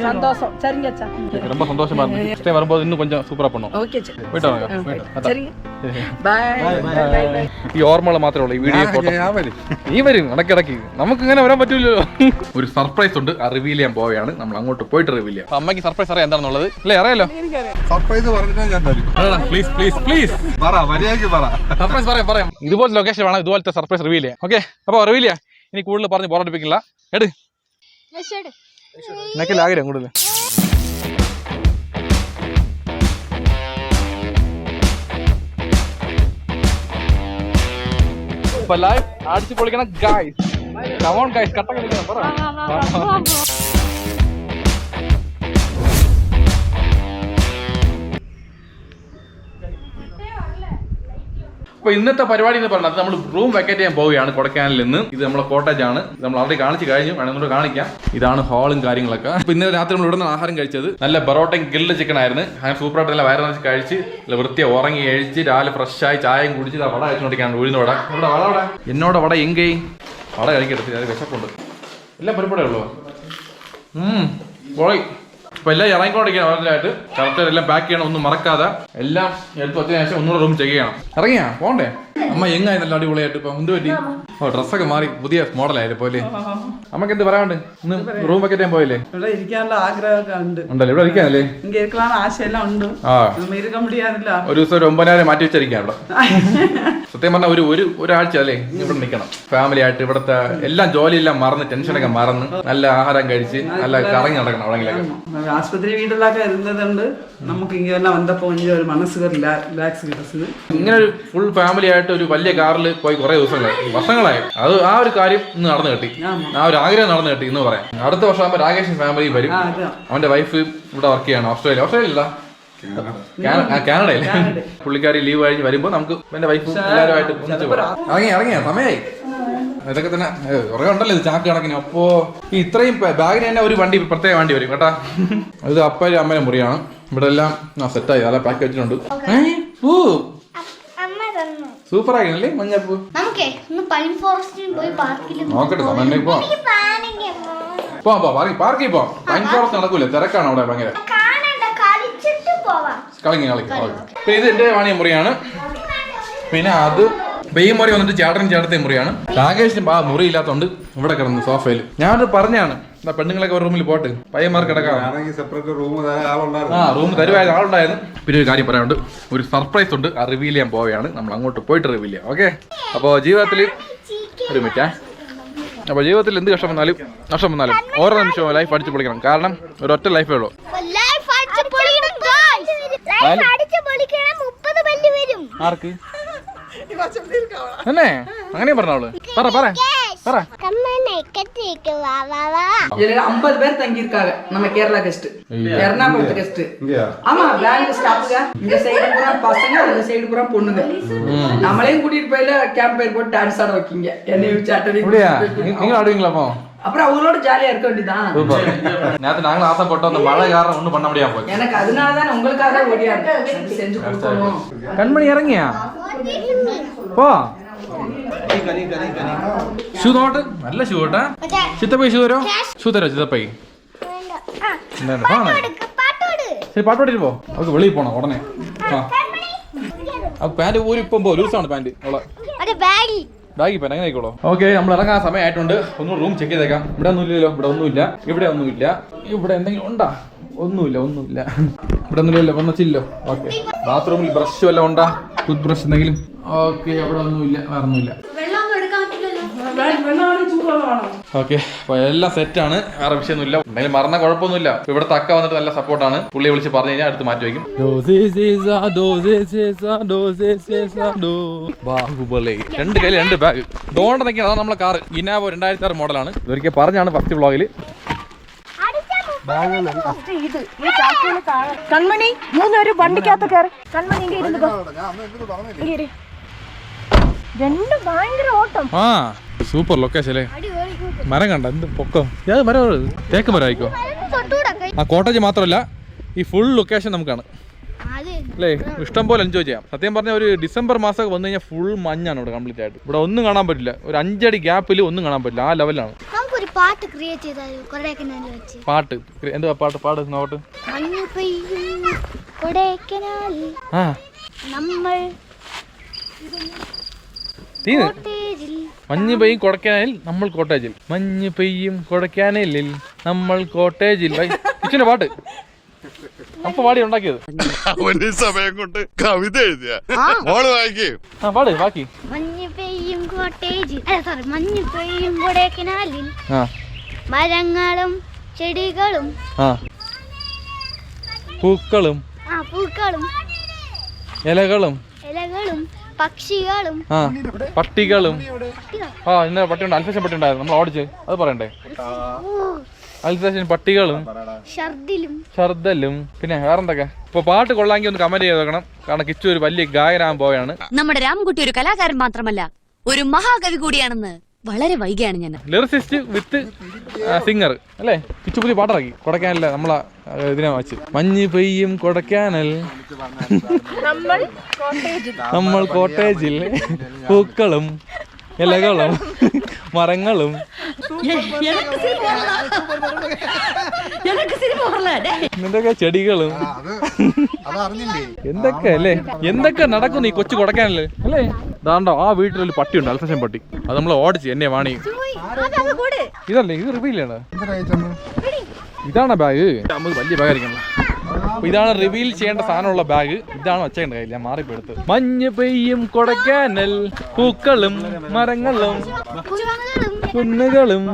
சந்தோஷம். சரிங்க அச்சா. ரொம்ப சந்தோஷமா இருக்கு. நெக்ஸ்ட் டைம் வரும்போது இன்னும் கொஞ்சம் சூப்பரா பண்ணுவோம். ஓகே அச்சா. போய்ட்டு வாங்க. சரிங்க. ബൈ. ഈ ഓർമ്മകൾ മാത്രമേ ഉള്ളൂ ഈ വീഡിയോ ഫോട്ടോ. നീ വരും ഇടയ്ക്കിടയ്ക്ക്, നമുക്ക് ഇങ്ങനെ വരാൻ പറ്റൂലല്ലോ. ഒരു സർപ്രൈസ് ഉണ്ട്, റിവീൽ ചെയ്യാൻ പോവുകയാണ്. നമ്മൾ അങ്ങോട്ട് പോയിട്ട് റിവീൽ ചെയ്യാം. അമ്മയ്ക്ക് സർപ്രൈസ് അറിയാം എന്താണെന്നുള്ളത് അല്ലേ? അറിയാലോ സർപ്രൈസ് പറഞ്ഞാൽ ഞാൻ തരും. പ്ലീസ് പ്ലീസ് പ്ലീസ് പറ, മര്യാദയ്ക്ക് പറ. സർപ്രൈസ് പറയാം. ഇതുപോലത്തെ ലൊക്കേഷൻ വേണം, ഇതുപോലത്തെ സർപ്രൈസ് റിവീൽ ചെയ്യാം. ഓക്കെ, അപ്പോൾ റിവീൽ ചെയ്യാം. ഇനി കൂടുതൽ പറഞ്ഞ് ബോറടിപ്പിക്കില്ല. എട് എനിക്കല്ല ആഗ്രഹം കൂടുതൽ. ലൈവ് അടിച്ചു പൊളിക്കണം ഗൈസ്. കം ഓൺ ഗൈസ്, കട്ട കളിക്കണം. പറ. അപ്പോൾ ഇന്നത്തെ പരിപാടി എന്ന് പറഞ്ഞത് നമ്മൾ റൂം വെക്കേറ്റ് ചെയ്യാൻ പോവുകയാണ് കൊടൈക്കനാലിൽ നിന്ന്. ഇത് നമ്മളെ കോട്ടേജ് ആണ്. നമ്മൾ അവിടെ കാണിച്ച് കഴിഞ്ഞു, വേണമെന്നോട് കാണിക്കാം. ഇതാണ് ഹാളും കാര്യങ്ങളൊക്കെ. അപ്പോൾ ഇന്നലെ രാത്രി നമ്മൾ ഇവിടെ നിന്ന് ആഹാരം കഴിച്ചത് നല്ല ബറോട്ടയും ഗ്രിൽഡ് ചിക്കൻ ആയിരുന്നു. അങ്ങനെ സൂപ്പറായിട്ട് നല്ല വയറ് നിറച്ച് കഴിച്ച് വൃത്തിയെ ഉറങ്ങി എഴിച്ച് രാവിലെ ഫ്രഷായി ചായയും കുടിച്ച് വട കഴിച്ചുകൊണ്ടിരിക്കുകയാണ്. ഉഴുന്ന വട. ഇവിടെ വട എന്നോട് വട എങ്കേ വട കഴിക്കരുത്, അത് വിശപ്പുണ്ട്. എല്ലാം പരിപാടിയേ ഉള്ളൂ. പോയി അപ്പോൾ എല്ലാം ഇറങ്ങിക്കൊണ്ടിരിക്കുകയാണ്. വളരെയായിട്ട് കറക്റ്റ് എല്ലാം പാക്ക് ചെയ്യണം, ഒന്നും മറക്കാതെ എല്ലാം എടുത്ത് വെച്ചതിന് ശേഷം ഒന്നുകൂടെ റൂം ചെക്ക് ചെയ്യണം. ഇറങ്ങിയാ പോണ്ടേ? അമ്മ എങ്ങായി നല്ല അടിപൊളിയായിട്ട് ഇപ്പം എന്ത് പറ്റി? ഓ, ഡ്രസ്സൊക്കെ മാറി പുതിയ മോഡലായാലും പോലെ. അമ്മക്ക് എന്ത് പറയാണ്ട്? ഇന്ന് റൂം വെക്കേറ്റ് ചെയ്യാൻ പോയില്ലേ? ഇവിടെ ഇരിക്കാനുള്ള ആഗ്രഹമൊക്കെ ഉണ്ട്. ഉണ്ടല്ലോ, ഇവിടെ ഇരിക്കാനല്ലേ? ഇങ്ങനെ ഇരിക്കാനുള്ള ആശയെല്ലാം ഉണ്ട്. ഇരുക്കാൻ മുടിയാറില്ല. ഒരു ദിവസം ഒരു 9,000 മാറ്റി വെച്ചിരിക്കാം ഇവിടെ. സത്യം പറഞ്ഞാൽ ഒരാഴ്ച അല്ലേ ഇവിടെ നിൽക്കണം. ഫാമിലി ആയിട്ട് ഇവിടുത്തെ എല്ലാം ജോലിയെല്ലാം മറന്ന് ടെൻഷനൊക്കെ മറന്ന് നല്ല ആഹാരം കഴിച്ച് നല്ല കറങ്ങി നടക്കണം. എവിടെയെങ്കിലൊക്കെ ആശുപത്രി വീട്ടിലൊക്കെ ഇരുന്നതുകൊണ്ട് നമുക്ക് ഇങ്ങനെ വന്നപ്പോ ഒരു മനസ്സ് റിലാക്സ് കിട്ടുന്നത്. ഇങ്ങനെ ഒരു ഫുൾ ഫാമിലി ആയിട്ട് ഒരു വലിയ കാറിൽ പോയി കുറെ വർഷങ്ങളായി. അത് ആ ഒരു കാര്യം ഇന്ന് നടന്നു കിട്ടി, ആ ഒരു ആഗ്രഹം നടന്നു കിട്ടി എന്ന് പറയാം. അടുത്ത വർഷം ആകുമ്പോൾ രാകേഷ് ഫാമിലി വരും. അവന്റെ വൈഫ് ഇവിടെ വർക്ക് ചെയ്യാണ് ഓസ്ട്രേലിയയില്ല, കാനഡയിൽ. പുള്ളിക്കാരി ലീവ് കഴിഞ്ഞ് വരുമ്പോ നമുക്ക് എന്റെ വൈഫും എല്ലാവരുമായിട്ട് ഇറങ്ങിയ സമയമായി. ഇതൊക്കെ തന്നെ കുറെ ഉണ്ടല്ലോ ഇത് ചാക്ക് കണക്കിന്. അപ്പോ ഈ ഇത്രയും ബാഗിന് തന്നെ ഒരു വണ്ടി പ്രത്യേക വണ്ടി വരും കേട്ടാ. ഇത് അപ്പനും അമ്മയും മുറിയാണ്. ഇവിടെ എല്ലാം സെറ്റായി, നല്ല പാക്ക് വെച്ചിട്ടുണ്ട്. സൂപ്പർ ആയില്ലേ മഞ്ഞപ്പൂ? നോക്കട്ടെ സമയം പാർക്കിൽ പോവാം. പൈൻ ഫോറസ്റ്റ് നടക്കൂല, തിരക്കാണ് അവിടെ ഭയങ്കര. കളിക്കും. ഇത് എന്റെ വാണിയ മുറിയാണ്. പിന്നെ അത് ഈ മുറി വന്നിട്ട് ചേട്ടത്തെ മുറിയാണ്. രാകേഷിന് മുറി ഇല്ലാത്തതുകൊണ്ട് ഇവിടെ കിടന്നു സോഫയിൽ. ഞാനത് പറഞ്ഞാണ് പെണ്ണുങ്ങളൊക്കെ റൂമിൽ പോട്ട് പയ്യന്മാർക്ക് കിടക്കാം. റൂം തരുവായത് ആളുണ്ടായിരുന്നു. പിന്നെ ഒരു കാര്യം പറയാനുണ്ട്, ഒരു സർപ്രൈസ് ഉണ്ട്, ആ റിവീൽ ചെയ്യാൻ പോവുകയാണ്. നമ്മൾ അങ്ങോട്ട് പോയിട്ട് റിവീൽ ചെയ്യാം. ഓക്കെ, അപ്പോൾ ജീവിതത്തിൽ ഒരു മിനിറ്റേ. അപ്പോൾ ജീവിതത്തിൽ എന്ത് നഷ്ടം വന്നാലും ഓരോ നിമിഷവും ലൈഫ് അടിച്ചു പൊളിക്കണം. കാരണം ഒരു ഒറ്റ ലൈഫേ ഉള്ളൂ. ആർക്ക് അല്ലേ അങ്ങനെ പറഞ്ഞോളൂ? പറ 50 பேர் தங்கி இருக்காங்க. நம்ம கேரளா கெஸ்ட், எர்ணாகுளத்து கெஸ்ட். ஆமா, பேங்க் ஸ்டாஃப்ங்க. இந்த சைடு பூரா பசங்க, அந்த சைடு பூரா பொண்ணுங்க. நம்மளையும் கூட்டிட்டு போயில கேம்ப் ஃபயர் போட்டு டான்ஸ் ஆட வைக்கீங்க. என்னைய வச்சு அட்டடி நீங்க ஆடுவீங்களா? அப்போ அப்புறம் அவங்களோட ஜாலியா இருக்க வேண்டியதான். நேத்து நாங்களும் ஆசைப்பட்டோம், அந்த மழை காரணம் ஒண்ணும் பண்ண முடியாம போச்சு. எனக்கு அதனால தான் உங்களுக்காக தான் ஓடியா இருக்கு, செஞ்சு கொடுக்கணும். கண்மணி இறங்கியா പോ. ഷൂ നോട്ട്, നല്ല ഷൂ കേട്ടാ. ചിത്തപ്പൈ ഷൂ തരോ? ഷൂ തരോ ചിത്തപ്പൈ? ശരി, പാട്ട് പാടിട്ട് പോ. അവർക്ക് വെളിയിൽ പോണം ഉടനെ. പാന്റ് ഊരിപ്പം പോ, ലൂസാണ് പാന്റ്. ബാഗി പാൻ അങ്ങനെ ആയിക്കോളൂ. ഓക്കെ, നമ്മൾ ഇറങ്ങാൻ സമയമായിട്ടുണ്ട്. ഒന്ന് റൂം ചെക്ക് ചെയ്തേക്കാം. ഇവിടെ ഒന്നുമില്ലല്ലോ, ഇവിടെ ഒന്നുമില്ല. ഇവിടെ എന്തെങ്കിലും ഉണ്ടാ? ഒന്നുമില്ല. ഇവിടെ ഒന്നുമില്ലല്ലോ, വന്നില്ലോ. ഓക്കെ, ബാത്റൂമിൽ ബ്രഷ് വല്ലതും ഉണ്ടാ? ടൂത്ത് ബ്രഷ് എന്തെങ്കിലും? ഓക്കെ, അവിടെ ഒന്നുമില്ല, വേറെ ഒന്നുമില്ല. ഓക്കെ, അപ്പൊ എല്ലാം സെറ്റാണ്, വേറെ വിഷയമൊന്നുമില്ല. എന്തെങ്കിലും മറന്ന കുഴപ്പമൊന്നുമില്ല. ഇവിടെ തക്ക വന്നിട്ട് നല്ല സപ്പോർട്ടാണ്. പുള്ളിയെ വിളിച്ച് പറഞ്ഞു കഴിഞ്ഞാൽ അടുത്ത് മാറ്റി വയ്ക്കും. ബാഹുബലി 2 കയ്യിൽ 2 ബാഗ്. ഡോണ്ട് നിൽക്കുന്നത്, അതാണ് നമ്മളെ കാർ. ഇനാവോ 2006 മോഡലാണ്. ഇതൊരിക്കൽ പറഞ്ഞാണ് ഫസ്റ്റ് വ്ളോഗിൽ. കൺമണി 3 പേര് വണ്ടിക്കകത്ത് കയറി. കൺമണി ഭയങ്കര ഓട്ടം. ആ, സൂപ്പർ ലൊക്കേഷൻ അല്ലേ? മരം കണ്ട എന്ത് പൊക്കം. ഏത് മരം? തേക്ക് മരം ആയിക്കോ. ആ കോട്ടേജ് മാത്രമല്ല, ഈ ഫുൾ ലൊക്കേഷൻ നമുക്കാണ് അല്ലേ? ഇഷ്ടം പോലെ എൻജോയ് ചെയ്യാം. സത്യം പറഞ്ഞാൽ ഒരു ഡിസംബർ മാസമൊക്കെ വന്നു കഴിഞ്ഞാൽ ഫുൾ മഞ്ഞാണ് ഇവിടെ കംപ്ലീറ്റ് ആയിട്ട്. ഇവിടെ ഒന്നും കാണാൻ പറ്റില്ല. ഒരു 5 അടി ഗ്യാപ്പിൽ ഒന്നും കാണാൻ പറ്റില്ല. ആ ലെവലാണ്. ഒരു പാട്ട് ക്രിയേറ്റ് ചെയ്താലും കൊടൈക്കനാലിൽ വെച്ച്. പാട്ട് എന്തുവാ പാട്ട് പാട് നോട്ട്. മഞ്ഞ് പെയ്യും കൊടൈക്കനാലിൽ ആ നമ്മൾ കോട്ടേജിൽ. മഞ്ഞ് പെയ്യും കൊടൈക്കനാലിൽ നമ്മൾ കോട്ടേജിൽ. മഞ്ഞ് പെയ്യും കൊടൈക്കനാലിൽ നമ്മൾ കോട്ടേജിൽ. കിച്ചന്റെ പാട്ട് അപ്പൊ പാടി ഉണ്ടാക്കിയത്. ഒരു സമയം കൊണ്ട് കവിത എഴുതിയ മോള് വായിക്കേ. ആ പാട് ബാക്കി. മഞ്ഞ് പെയ്യും കോട്ടേജിൽ, സോറി, മഞ്ഞ് പെയ്യും കൊടൈക്കനാലിൽ ആ മരങ്ങളും ചെടികളും പൂക്കളും പൂക്കളും ഇലകളും പക്ഷികളും പട്ടികളും. ആ ഇന്ന പട്ടിയുണ്ട്, അൽഫേഷൻ പട്ടി ഉണ്ടായിരുന്നു, നമ്മൾ ഓടിച്ച് അത് പറയണ്ടേ. അൽഫേഷൻ പട്ടികളും ഷർദലും പിന്നെ വേറെന്തൊക്കെ. ഇപ്പൊ പാട്ട് കൊള്ളാമെങ്കിൽ ഒന്ന് കമന്റ് ചെയ്ത് നോക്കണം, കാരണം കിച്ചു ഒരു വലിയ ഗായനാകാൻ പോയാണ്. നമ്മുടെ രാംകുട്ടി ഒരു കലാകാരൻ മാത്രമല്ല, ഒരു മഹാകവി കൂടിയാണെന്ന് വളരെ വൈകിയാണ് ഞാൻ. ലിറിസിസ്റ്റ് വിത്ത് സിംഗർ അല്ലേ. കിച്ചു പുതിയ പാട്ടിറക്കി കൊടൈക്കനാലില്ല നമ്മളെ ഇതിനെ വെച്ച്. മഞ്ഞ് പെയ്യും കൊടൈക്കനാൽ നമ്മൾ കോട്ടേജിൽ പൂക്കളും ഇലകളും മരങ്ങളും എന്തൊക്കെ ചെടികളും എന്തൊക്കെ അല്ലേ. എന്തൊക്കെ നടക്കുന്നു ഈ കൊച്ചു കൊടൈക്കനാലില് അല്ലേ. ദാണ്ടോ ആ വീട്ടിലൊരു പട്ടിയുണ്ട്, അൽഫേഷൻ പട്ടി. അത് നമ്മൾ ഓടിച്ച് എന്നെ വാണി. ഇതല്ലേ ഇത് റിവീലാണ്. ഇതാണ് ബാഗ്. നമുക്ക് വലിയ ബാഗ് ആയിരിക്കണം. ഇതാണ് റിവീൽ ചെയ്യേണ്ട സാധനമുള്ള ബാഗ്. ഇതാണ് വെച്ചേണ്ട കയ്യിൽ, ഞാൻ മാറിപ്പോയെടുത്ത്. മഞ്ഞ് പെയ്യും കൊടൈക്കനാൽ പൂക്കളും മരങ്ങളും കുന്നുകളും.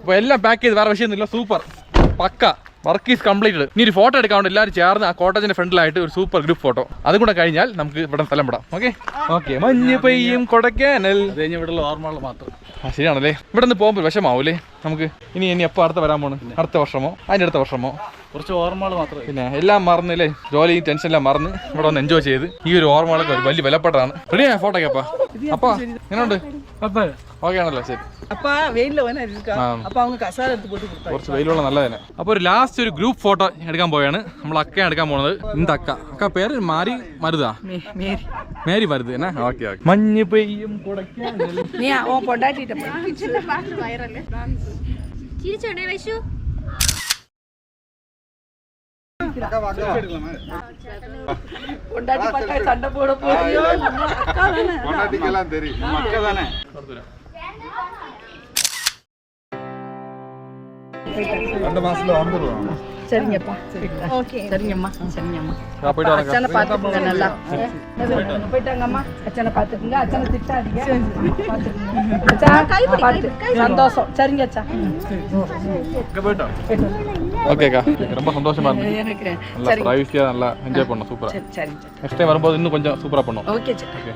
അപ്പൊ എല്ലാം പാക്ക് ചെയ്ത് വേറെ വിഷയമൊന്നുമില്ല. Super pucca work is completed. ഇനി ഒരു ഫോട്ടോ എടുക്കാണ്ട് എല്ലാവരും ചേർന്ന് ആ കോട്ടേജിന്റെ ഫ്രണ്ടിലായിട്ട് ഒരു സൂപ്പർ ഗ്രൂപ്പ് ഫോട്ടോ. അതും കൂടെ കഴിഞ്ഞാൽ നമുക്ക് ഇവിടെ സ്ഥലം വിടാം. ഓക്കെ മഞ്ഞ് പെയ്യും കൊടൈക്കനാൽ. ഇവിടെ ഓർമ്മകൾ മാത്രം. ആ ശരിയാണല്ലേ. ഇവിടെ നിന്ന് പോകുമ്പോൾ വിഷമാവൂലേ നമുക്ക്. ഇനി എപ്പോൾ അടുത്ത വരാൻ പോണ്? അടുത്ത വർഷമോ അതിൻ്റെ അടുത്ത വർഷമോ? കുറച്ച് ഓർമ്മകൾ മാത്രമേ. പിന്നെ എല്ലാം മറന്നില്ലേ, ജോലിയും ടെൻഷൻ എല്ലാം മറന്ന് ഇവിടെ ഒന്ന് എൻജോയ് ചെയ്ത് ഈ ഒരു ഓർമ്മകളൊക്കെ ഒരു വലിയ വിലപ്പെട്ടതാണ്. റെഡിയാ ഫോട്ടോക്കെ? അപ്പാ എങ്ങനെയുണ്ട്? ഓക്കെ ആണല്ലോ. ശരി. കുറച്ച് വെയിലുള്ള നല്ലതന്നെ. അപ്പൊ ഒരു ലാസ്റ്റ് ഒരു ഗ്രൂപ്പ് ഫോട്ടോ എടുക്കാൻ പോയാണ്. നമ്മൾ അക്കയാണ് എടുക്കാൻ പോണത്. ഇന്ത അക്ക പേര് മാരി മരുതാ, മേരി മരുത് തന്നെ. Okay okay. മഞ്ഞ് പെയ്യും കൊടൈക്കനാൽ. சண்டை போட போறியோ? பொண்டாட்டிக்கெல்லாம் தெரியும், நம்ம அக்கா தானே. ரெண்டு மாசத்துல வந்துருவோம். சரிங்கப்பா. ஓகே சரிங்கம்மா. சரிங்கம்மா. அச்சனை பாத்துக்குங்க நல்லா. போயிட்டாங்கம்மா. அச்சனை பாத்துக்குங்க. அச்சனை திட்டாதீங்க. சந்தோஷம். சரிங்க அச்சா. ஓகேக்கா ரொம்ப சந்தோஷமா இருக்கு. நல்லா பிரைவசியா நல்லா என்ஜாய் பண்ணோம். சூப்பரா. சரி. நெக்ஸ்ட் டைம் வரும்போது இன்னும் கொஞ்சம் சூப்பரா பண்ணுவோம். ஓகே சரி.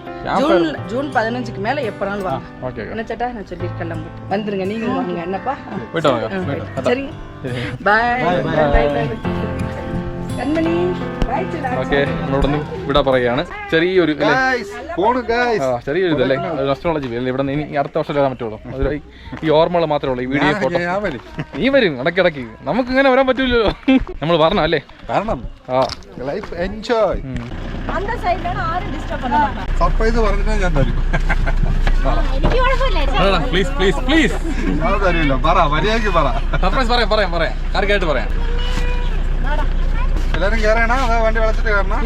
ஜூன் 15க்கு மேல எப்பனாலும் வாங்க. ஓகே. என்ன சேட்டா நான் சொல்லிருக்கேன். வந்துருங்க நீங்க வாங்க. என்னப்பா? போய்ட்டு வாங்க. சரிங்க. Bye bye bye. Kanmani bye ചേട്ടാ. ഓക്കെ നമ്മളോട് ഇവിടെ പറയുകയാണ്. ചെറിയൊരു ചെറിയൊരു ഇതല്ലേ അസ്ട്രോളജി അല്ലേ. ഇവിടെ നിന്ന് ഇനി അടുത്ത വർഷം വരാൻ പറ്റുള്ളൂ. അതൊരു ഈ ഓർമ്മകൾ മാത്രമേ ഉള്ളൂ. ഈ വീഡിയോ ഫോട്ടോ നീ വരും ഇടയ്ക്കിടയ്ക്ക്. നമുക്ക് ഇങ്ങനെ വരാൻ പറ്റൂലോ. നമ്മൾ പറഞ്ഞ അല്ലേ കാരണം. ആ ലൈഫ് എൻജോയ്. அந்த சைடுல ஆരും டிஸ்டர்ப் பண்ண மாட்டாங்க. സർപ്രൈസ് പറഞ്ഞിട്ടാ ഞാൻ തരും. എനിക്ക് കുഴപ്പമില്ല. Please please please. അത് തരില്ല. പറ മര്യാദയ്ക്ക് പറ. സർപ്രൈസ് പറയാം കാര്യമായിട്ട് പറയാം. എല്ലാരും കയറണ അതാ വണ്ടി വളച്ചിട്ട് കയറണം.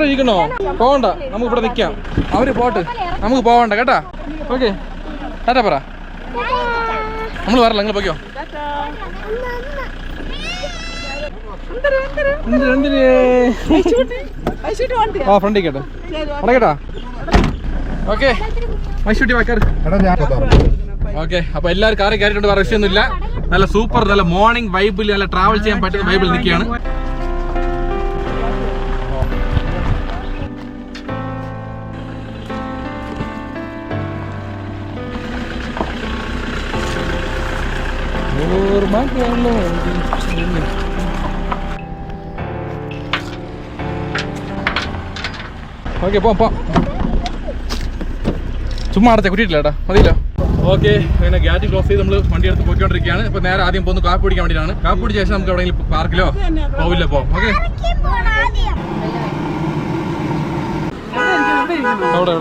ഇരിക്കണോ? പോകണ്ട, നമുക്ക് ഇവിടെ നിൽക്കാം. അവര് പോട്ട്, നമുക്ക് പോവണ്ട കേട്ടാ. ഓക്കെ ടാറ്റാ പറ. നമ്മൾ വരല്ല, നിങ്ങൾ പോയിക്കോ. ആ ഫ്രണ്ടിൽ കേട്ടോ കേട്ടാ. ഓക്കെ മൈഷൂട്ടി വാക്കാറ്. ഓക്കെ അപ്പൊ എല്ലാവരും കാറിൽ കയറിയിട്ടുണ്ട്. വേറെ വിഷയമൊന്നുമില്ല. നല്ല സൂപ്പർ നല്ല മോർണിംഗ് വൈബിൽ നല്ല ട്രാവൽ ചെയ്യാൻ പറ്റുന്ന വൈബിൽ നിൽക്കുകയാണ്. ഓക്കെ പോ ചുമ്മാ അടച്ച കുറ്റിയിട്ടില്ല മതിയല്ലോ. ഓക്കെ അങ്ങനെ ഗാറ്റ് ക്ലോസ് ചെയ്ത് നമ്മൾ വണ്ടി എടുത്ത് പോയിക്കൊണ്ടിരിക്കുകയാണ്. ഇപ്പൊ നേരെ ആദ്യം പോകുന്നു കാപ്പി കുടിക്കാൻ വേണ്ടിയിട്ടാണ്. കാപ്പി കുടിച്ച ശേഷം നമുക്ക് എവിടെയെങ്കിലും പാർക്കിലോ പോവില്ല. ഓക്കെ അവിടെ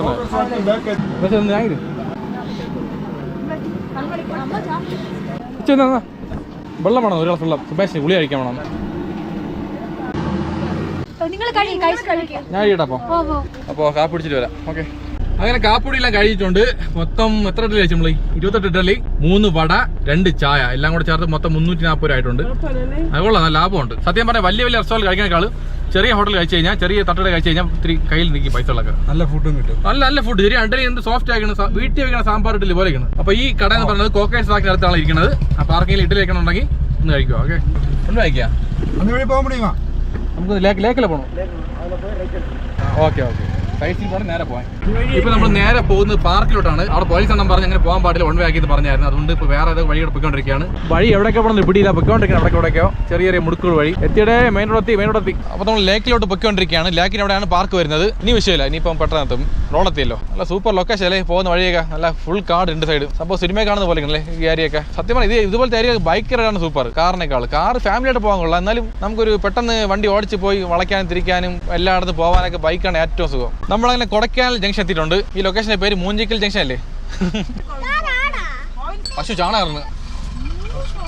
വെള്ളം വേണം, ഒരു ഗ്ലാസ് വെള്ളം. സുബേഷ് ഗുളി കഴിക്കാൻ വേണം. ഞാൻ കഴിയട്ടോ അപ്പോൾ കാപ്പി പിടിച്ചിട്ട് വരാം. ഓക്കെ, അങ്ങനെ കാപ്പിടിയെല്ലാം കഴിച്ചിട്ടുണ്ട്. മൊത്തം എത്ര ഇഡ്ഡലി കഴിച്ചു നമ്മൾ? 28 ഇഡ്ഡലി, 3 വട, 2 ചായ, എല്ലാം കൂടെ ചേർത്ത് മൊത്തം 340 രൂപ ആയിട്ടുണ്ട്. അതുകൊള്ളാം, നല്ല ലാഭമുണ്ട്. സത്യം പറഞ്ഞാൽ വലിയ വലിയ റെസ്റ്റോറൻറ്റ് കഴിക്കാനേക്കാൾ ചെറിയ ഹോട്ടൽ കഴിച്ചു കഴിഞ്ഞാൽ, ചെറിയ തട്ടട കഴിച്ചു കഴിഞ്ഞാൽ ഇത്തിരി കയ്യിൽ നിൽക്കും പൈസകളൊക്കെ. നല്ല ഫുഡും കിട്ടും. നല്ല ഫുഡ്. ശരി, ഇഡ്ഡലി എന്ത് സോഫ്റ്റ് ആക്കണം, വീട്ടിൽ വെക്കണം സാമ്പാർ ഇഡ്ഡലി പോലെയാണ്. അപ്പോൾ ഈ കട എന്ന് പറയുന്നത് കോക്കേഴ്സ് പാർക്കിന് അടുത്താണ് ഇരിക്കുന്നത്. അപ്പോൾ ആർക്കെങ്കിലും ഇഡ്ഡലി വെക്കണമെന്നുണ്ടെങ്കിൽ ഒന്ന് കഴിക്കുക. ഓക്കെ, ഒന്ന് കഴിക്കാം. നമുക്ക് ലേക്കിൽ പോകണം. ഓക്കെ ഓക്കെ, സൈറ്റിൽ പോകണം, നേരെ പോകാൻ. ഇപ്പൊ നമ്മൾ നേരെ പോകുന്നത് പാർക്കിലോട്ടാണ്. അവിടെ പോലീസ് എണ്ണം പറഞ്ഞ് അങ്ങനെ പോകാൻ പാടില്ല, 1 വേ ആക്കി പറഞ്ഞായിരുന്നു. അതുകൊണ്ട് ഇപ്പോൾ വേറെ ഏതോ വഴിയോടെ പൊയ്ക്കൊണ്ടിരിക്കുകയാണ്. വഴി എവിടെയൊക്കെ പോകണം പിടിയില്ല, പൊയ്ക്കൊണ്ടിരിക്കുകയാണ്. എവിടെയൊക്കെയോ ചെറിയ ചെറിയ മുടുക്കുകൾ വഴി എത്തിയുടെ മെയിൻ റോഡെത്തി. അപ്പോൾ നമ്മൾ ലേക്കിലോട്ട് പൊയ്ക്കൊണ്ടിരിക്കുകയാണ്. ലേക്കിന് അവിടെയാണ് പാർക്ക് വരുന്നത്. ഇനി വിഷയമില്ല, ഇനിയിപ്പം പെട്ടെന്ന് എത്തും. റോഡെത്തിയല്ലോ. നല്ല സൂപ്പർ ലൊക്കേഷൻ അല്ലേ, പോകുന്ന വഴിയൊക്കെ നല്ല ഫുൾ കാട് ഉണ്ട് സൈഡ്. സംഭവം സിനിമ കാണുന്ന പോലെ അല്ലേ ഈ ഏരിയൊക്കെ. സത്യം പറഞ്ഞാൽ ഇതുപോലത്തെ ഏരിയ ബൈക്ക് റൈഡാണ് സൂപ്പർ. കാറിനേക്കാൾ ഫാമിലിയായിട്ട് പോകാൻ കൊള്ളാം. എന്നാലും നമുക്കൊരു പെട്ടെന്ന് വണ്ടി ഓടിച്ച് പോയി വളയ്ക്കാനും തിരിക്കാനും എല്ലായിടത്തും പോകാനൊക്കെ ബൈക്കാണ് ഏറ്റവും സുഖം. നമ്മളങ്ങനെ കൊടൈക്കനാൽ ജംഗ്ഷൻ എത്തിയിട്ടുണ്ട്. ഈ ലൊക്കേഷന്റെ പേര് മൂഞ്ചിക്കൽ ജംഗ്ഷൻ അല്ലേ? പശു ചാണകർന്ന്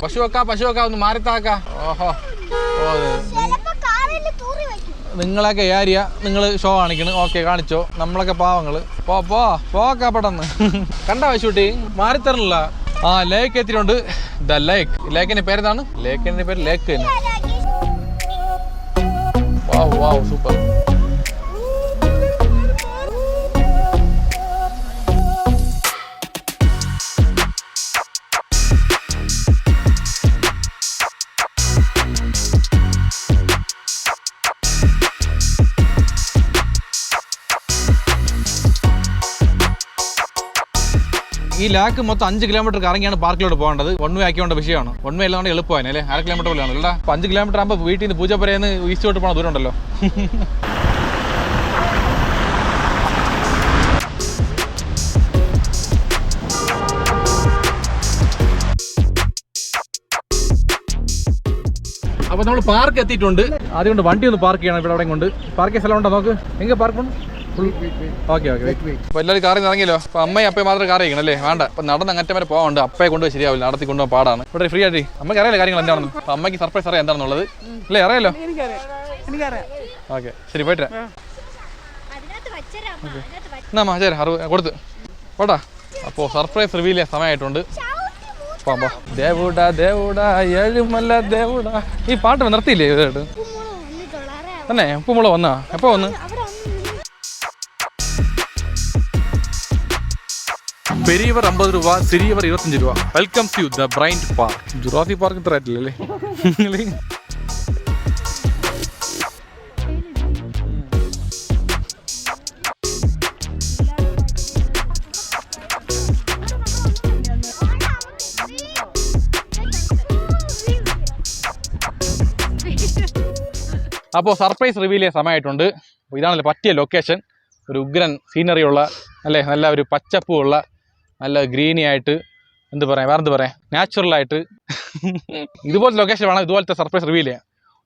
പശു വെക്കാ ഒന്ന് മാറിത്താക്ക. ഓഹോ, നിങ്ങളൊക്കെ ഏരിയ നിങ്ങൾ ഷോ കാണിക്കണം. ഓക്കെ, കാണിച്ചോ. നമ്മളൊക്കെ പാവങ്ങള് പോക്കാ പെട്ടെന്ന്. കണ്ട പശുട്ടി മാറിത്തരണില്ല. ആ, ലേക്ക് എത്തിയിട്ടുണ്ട്. ദ ലേക്ക്. ലേക്കിന്റെ പേരെന്താണ്? ലേക്കിന്റെ പേര് ലേക്ക് തന്നെ. വാവ് വാവ്, സൂപ്പർ. ഈ ലാക്ക് മൊത്തം 5 കിലോമീറ്റർ കറങ്ങിയാണ് പാർക്കിലോട്ട് പോകേണ്ടത്. 1 വേ ആക്കിയോണ്ട വിഷയമാണ്. 1 വേ അല്ലാണ്ട് എളുപ്പമാണ് അല്ലേ? 1/2 കിലോമീറ്റർ പോലെയാണ് അല്ല. അപ്പോൾ 5 കിലോമീറ്റർ ആകുമ്പോൾ വീട്ടിൽ നിന്ന് പൂജപ്പുരയിൽ നിന്ന് ഈസ്റ്റോട്ട് പോകണം ദൂരം ഉണ്ടല്ലോ. അപ്പോൾ നമ്മൾ പാർക്ക് എത്തിയിട്ടുണ്ട്. അതുകൊണ്ട് വണ്ടി ഒന്ന് പാർക്ക് ചെയ്യണം. ഇവിടെ കൊണ്ട് പാർക്ക് സ്ഥലം ഉണ്ടോ നോക്ക്. എங்கே പാർക്ക് ഓക്കെ ഓക്കെ. അപ്പോൾ എല്ലാവരും കാറിൽ നിന്ന് ഇറങ്ങിയല്ലോ. അപ്പോൾ അമ്മയും അപ്പയും മാത്രമേ കാർ കഴിക്കണം അല്ലേ? വേണ്ട. അപ്പോൾ നടന്ന് അങ്ങറ്റം വരെ പോകാണ്ട്. അപ്പയെ കൊണ്ടുപോയി ശരിയാവില്ല, നടത്തി കൊണ്ടുപോകാൻ പാടാണ്. ഇവിടെ ഫ്രീ ആയിട്ട് അമ്മയ്ക്ക് അറിയാലോ കാര്യങ്ങൾ എന്താണെന്ന്. അപ്പോൾ അമ്മയ്ക്ക് സർപ്രൈസ് അറിയാം എന്താണെന്നുള്ളത് അല്ലേ? അറിയാലോ. ഓക്കെ, ശരി, പോയിട്ട് എന്നാ ശരി. 60 കൊടുത്ത് പോട്ടാ. അപ്പോൾ സർപ്രൈസ് റിവീൽ ചെയ്യാൻ സമയമായിട്ടുണ്ട്. ദേവൂടാ ദേവൂടാ ഏഴുമല്ല ദേവൂടാ. ഈ പാട്ട് നിർത്തിയില്ലേ ഇതായിട്ട് തന്നെ? ഉപ്പുമുള വന്നാ എപ്പോ വന്ന്? പെരിയവർ 50 രൂപ, സിരിയവർ 25 രൂപ. Welcome to the brand park. Jurassic park ഇത്ര ആയിട്ടില്ലല്ലേ? അപ്പോൾ സർപ്രൈസ് റിവീൽ ചെയ്യാൻ സമയമായിട്ടുണ്ട്. അപ്പോൾ ഇതാണല്ലോ പറ്റിയ ലൊക്കേഷൻ. ഒരു ഉഗ്രൻ സീനറി ഉള്ള അല്ലേ, നല്ല ഒരു പച്ചപ്പുള്ള നല്ല ഗ്രീനി ആയിട്ട് എന്ത് പറയാം, വേറെ എന്ത് പറയാം, നാച്ചുറലായിട്ട് ഇതുപോലത്തെ ലൊക്കേഷൻ വേണം ഇതുപോലത്തെ സർപ്രൈസ് റിവീൽ ചെയ്യാൻ.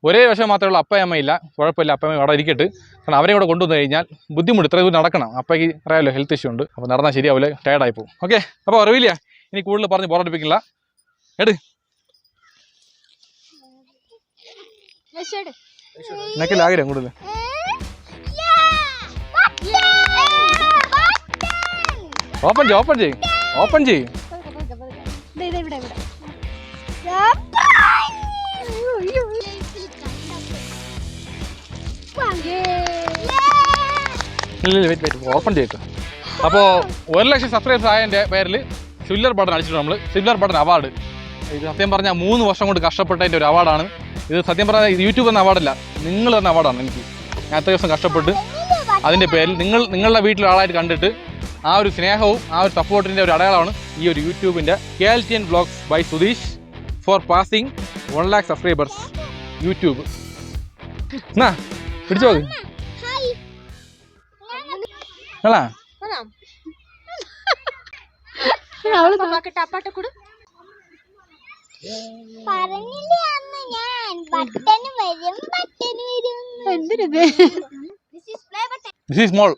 ഒരേ വശം മാത്രമേ ഉള്ളൂ, അപ്പയും അമ്മയില്ല. കുഴപ്പമില്ല, അപ്പയും അവിടെ ഇരിക്കട്ട്. കാരണം അവരെ കൂടെ കൊണ്ടുവന്നു കഴിഞ്ഞാൽ ബുദ്ധിമുട്ട്, ഇത്ര ദൂരം നടക്കണം. അപ്പയ്ക്ക് അറിയാമല്ലോ ഹെൽത്ത് ഇഷ്യൂ ഉണ്ട്. അപ്പോൾ നടന്നാൽ ശരിയാവില്ല, ടയർഡായി പോകും. ഓക്കെ, അപ്പോൾ റിവീൽ ചെയ്യാം. ഇനി കൂടുതൽ പറഞ്ഞ് ബോറടിപ്പിക്കില്ല. എന്നൊക്കെ ആഗ്രഹം കൂടുതൽ. ഓപ്പൺ ചെയ്യും. ഓപ്പൺ ചെയ്തു. അപ്പോൾ 1 ലക്ഷം സബ്സ്ക്രൈബേഴ്സ് ആയതിൻ്റെ പേരിൽ സിൽവർ ബട്ടൺ അടിച്ചിട്ടുണ്ട് നമ്മൾ. Silver button award. ഇത് സത്യം പറഞ്ഞാൽ 3 വർഷം കൊണ്ട് കഷ്ടപ്പെട്ടതിൻ്റെ ഒരു അവാർഡാണ് ഇത്. സത്യം പറഞ്ഞാൽ യൂട്യൂബ് എന്ന അവാർഡല്ല, നിങ്ങൾ തന്ന അവാർഡാണ് എനിക്ക്. ഞാൻ അത്ര ദിവസം കഷ്ടപ്പെട്ട് അതിൻ്റെ പേരിൽ നിങ്ങളുടെ വീട്ടിലെ ആളായിട്ട് കണ്ടിട്ട് ആ ഒരു സ്നേഹവും ആ ഒരു സപ്പോർട്ടിൻ്റെ ഒരു അടയാളമാണ് ഈ ഒരു യൂട്യൂബിൻ്റെ KLTN vlogs by Sudheesh for passing 1 lakh subscribers YouTube. എന്നാ പിടിച്ചോ അല്ല പറഞ്ഞില്ലേ അന്ന് ഞാൻ ബട്ടന് വരും. എന്തിനത്? This is small.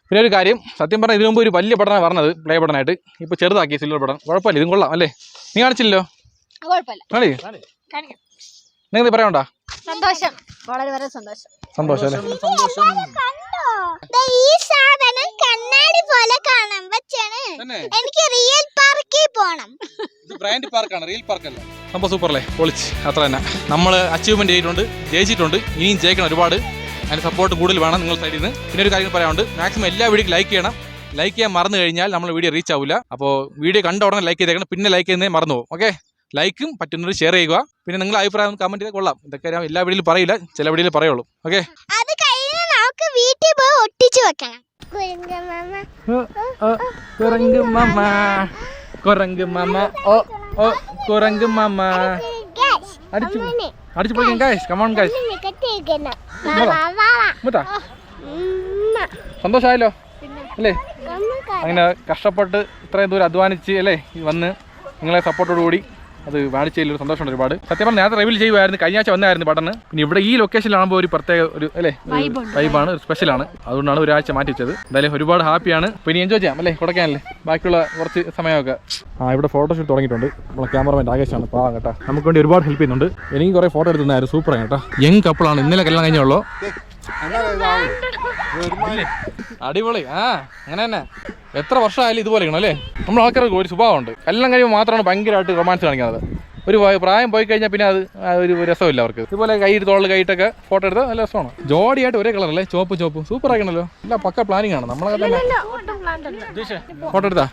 പിന്നെ ഒരു കാര്യം, സത്യം പറഞ്ഞാൽ ഇതിനു മുമ്പ് ഒരു വലിയ ബട്ടനാണ് പറഞ്ഞത്, പ്ലേ ബട്ടനായിട്ട്. ഇപ്പോൾ ചെറുതാക്കി സിൽവർ ബട്ടൺ. കുഴപ്പമില്ല, ഇതും കൊള്ളാം അല്ലേ? നീ കാണിച്ചില്ലല്ലോ? കളി നിങ്ങൾ പറയാനുണ്ടോ? സന്തോഷം, വളരെ സന്തോഷം. സന്തോഷം അല്ലേ? ഈ സാധനം കണ്ണാടി പോലെ കാണാൻ പറ്റാണ്. എനിക്ക് റിയൽ പാർക്കിൽ പോണം. ഇത് ബ്രാൻഡ് പാർക്കാണ്, റിയൽ പാർക്കല്ല. സംഭവം സൂപ്പർ അല്ലേ? പൊളിച്ച്. അത്ര തന്നെ നമ്മൾ അച്ചീവ്മെന്റ് ചെയ്തിട്ടുണ്ട്, ജയിച്ചിട്ടുണ്ട്. ഇനിയും ജയിക്കണം ഒരുപാട്. അതിന് സപ്പോർട്ട് കൂടുതൽ വേണം നിങ്ങൾ സൈഡിൽ നിന്ന്. പിന്നെ ഒരു കാര്യം പറയാനുണ്ട്, മാക്സിമം എല്ലാ വീഡിയോക്ക് ലൈക്ക് ചെയ്യണം. ലൈക്ക് ചെയ്യാൻ മറന്നു കഴിഞ്ഞാൽ നമ്മൾ വീഡിയോ റീച്ച് ആവില്ല. അപ്പോൾ വീഡിയോ കണ്ട ഉടനെ ലൈക്ക് ചെയ്തേക്കണം, പിന്നെ ലൈക്ക് ചെയ്യുന്നേ മറന്നു പോകും. ഓക്കെ, ലൈക്കും പറ്റുന്നവർ ഷെയർ ചെയ്യുക. പിന്നെ നിങ്ങൾ അഭിപ്രായം കമന്റ് ചെയ്താൽ കൊള്ളാം. ഇതൊക്കെ ഞാൻ എല്ലാ വീഡിയോയിലും പറയില്ല, ചില വീഡിയോയിൽ പറയുള്ളൂ. ഓക്കെ, അത് കഴിഞ്ഞ് നമുക്ക് വീട്ടിൽ പോയി ഒട്ടിച്ചു വെക്കണം. കുരങ്ങ് മാമ ഓ ഓ കുരങ്ങ് മാമ അടിച്ചു അടിച്ചു പൊളിക്കാം ഗൈസ്. Come on guys. സന്തോഷമായല്ലോ അല്ലേ? അങ്ങനെ കഷ്ടപ്പെട്ട് ഇത്രയും ദൂരം അധ്വാനിച്ച് അല്ലേ വന്ന് നിങ്ങളെ സപ്പോർട്ടോടുകൂടി അത് മേടിച്ചതിലൊരു സന്തോഷമുണ്ട് ഒരുപാട്. സത്യം പറഞ്ഞാൽ നേരത്തെ റിവീൽ ചെയ്യുമായിരുന്നു, കഴിഞ്ഞ ആഴ്ച വന്നായിരുന്നു ബട്ടണ്. പിന്നെ ഇവിടെ ഈ ലൊക്കേഷനിലാകുമ്പോൾ ഒരു പ്രത്യേക ഒരു അല്ലേ വൈബാണ്, ഒരു സ്പെഷ്യലാണ്. അതുകൊണ്ടാണ് ഒരാഴ്ച മാറ്റി വെച്ചത്. എന്തായാലും ഒരുപാട് ഹാപ്പിയാണ്. പിന്നെ എൻജോയ് ചെയ്യാം അല്ലേ കൊടക്കാനല്ലേ ബാക്കിയുള്ള കുറച്ച് സമയമൊക്കെ. ഇവിടെ ഫോട്ടോഷൂട്ട് തുടങ്ങിയിട്ടുണ്ട്. നമ്മളെ ക്യാമറമാൻ രാകേഷാണ്, പാവം കേട്ടോ. നമുക്ക് വേണ്ടി ഒരുപാട് ഹെൽപ്പ് ചെയ്യുന്നുണ്ട്. എനിക്ക് കുറേ ഫോട്ടോ എടുത്തുന്നായിരുന്നു, സൂപ്പറാണ് കേട്ടോ. യങ് കപ്പിളാണ്, ഇന്നലെ കല്യാണം കഴിഞ്ഞുള്ളൂ. അടിപൊളി. അങ്ങനെ തന്നെ എത്ര വർഷമായാലും ഇതുപോലെ അല്ലേ? നമ്മൾ ആൾക്കാർക്ക് ഒരു സ്വഭാവമുണ്ട്, കല്യാണം കഴിയുമ്പോൾ മാത്രമാണ് ഭയങ്കരമായിട്ട് റൊമാൻസ് കാണിക്കുന്നത്. ഒരു പ്രായം പോയി കഴിഞ്ഞാൽ പിന്നെ അത് ഒരു രസമില്ല അവർക്ക്. ഇതുപോലെ തോളിൽ കൈയിട്ടൊക്കെ ഫോട്ടോ എടുത്താൽ നല്ല രസമാണ്. ജോഡിയായിട്ട് ഒരേ കളറല്ലേ, ചോപ്പ് സൂപ്പർ ആക്കണല്ലോ. എല്ലാം പക്ക പ്ലാനിങ് ആണ്. നമ്മളൊക്കെ തന്നെ ഫോട്ടോ എടുത്താ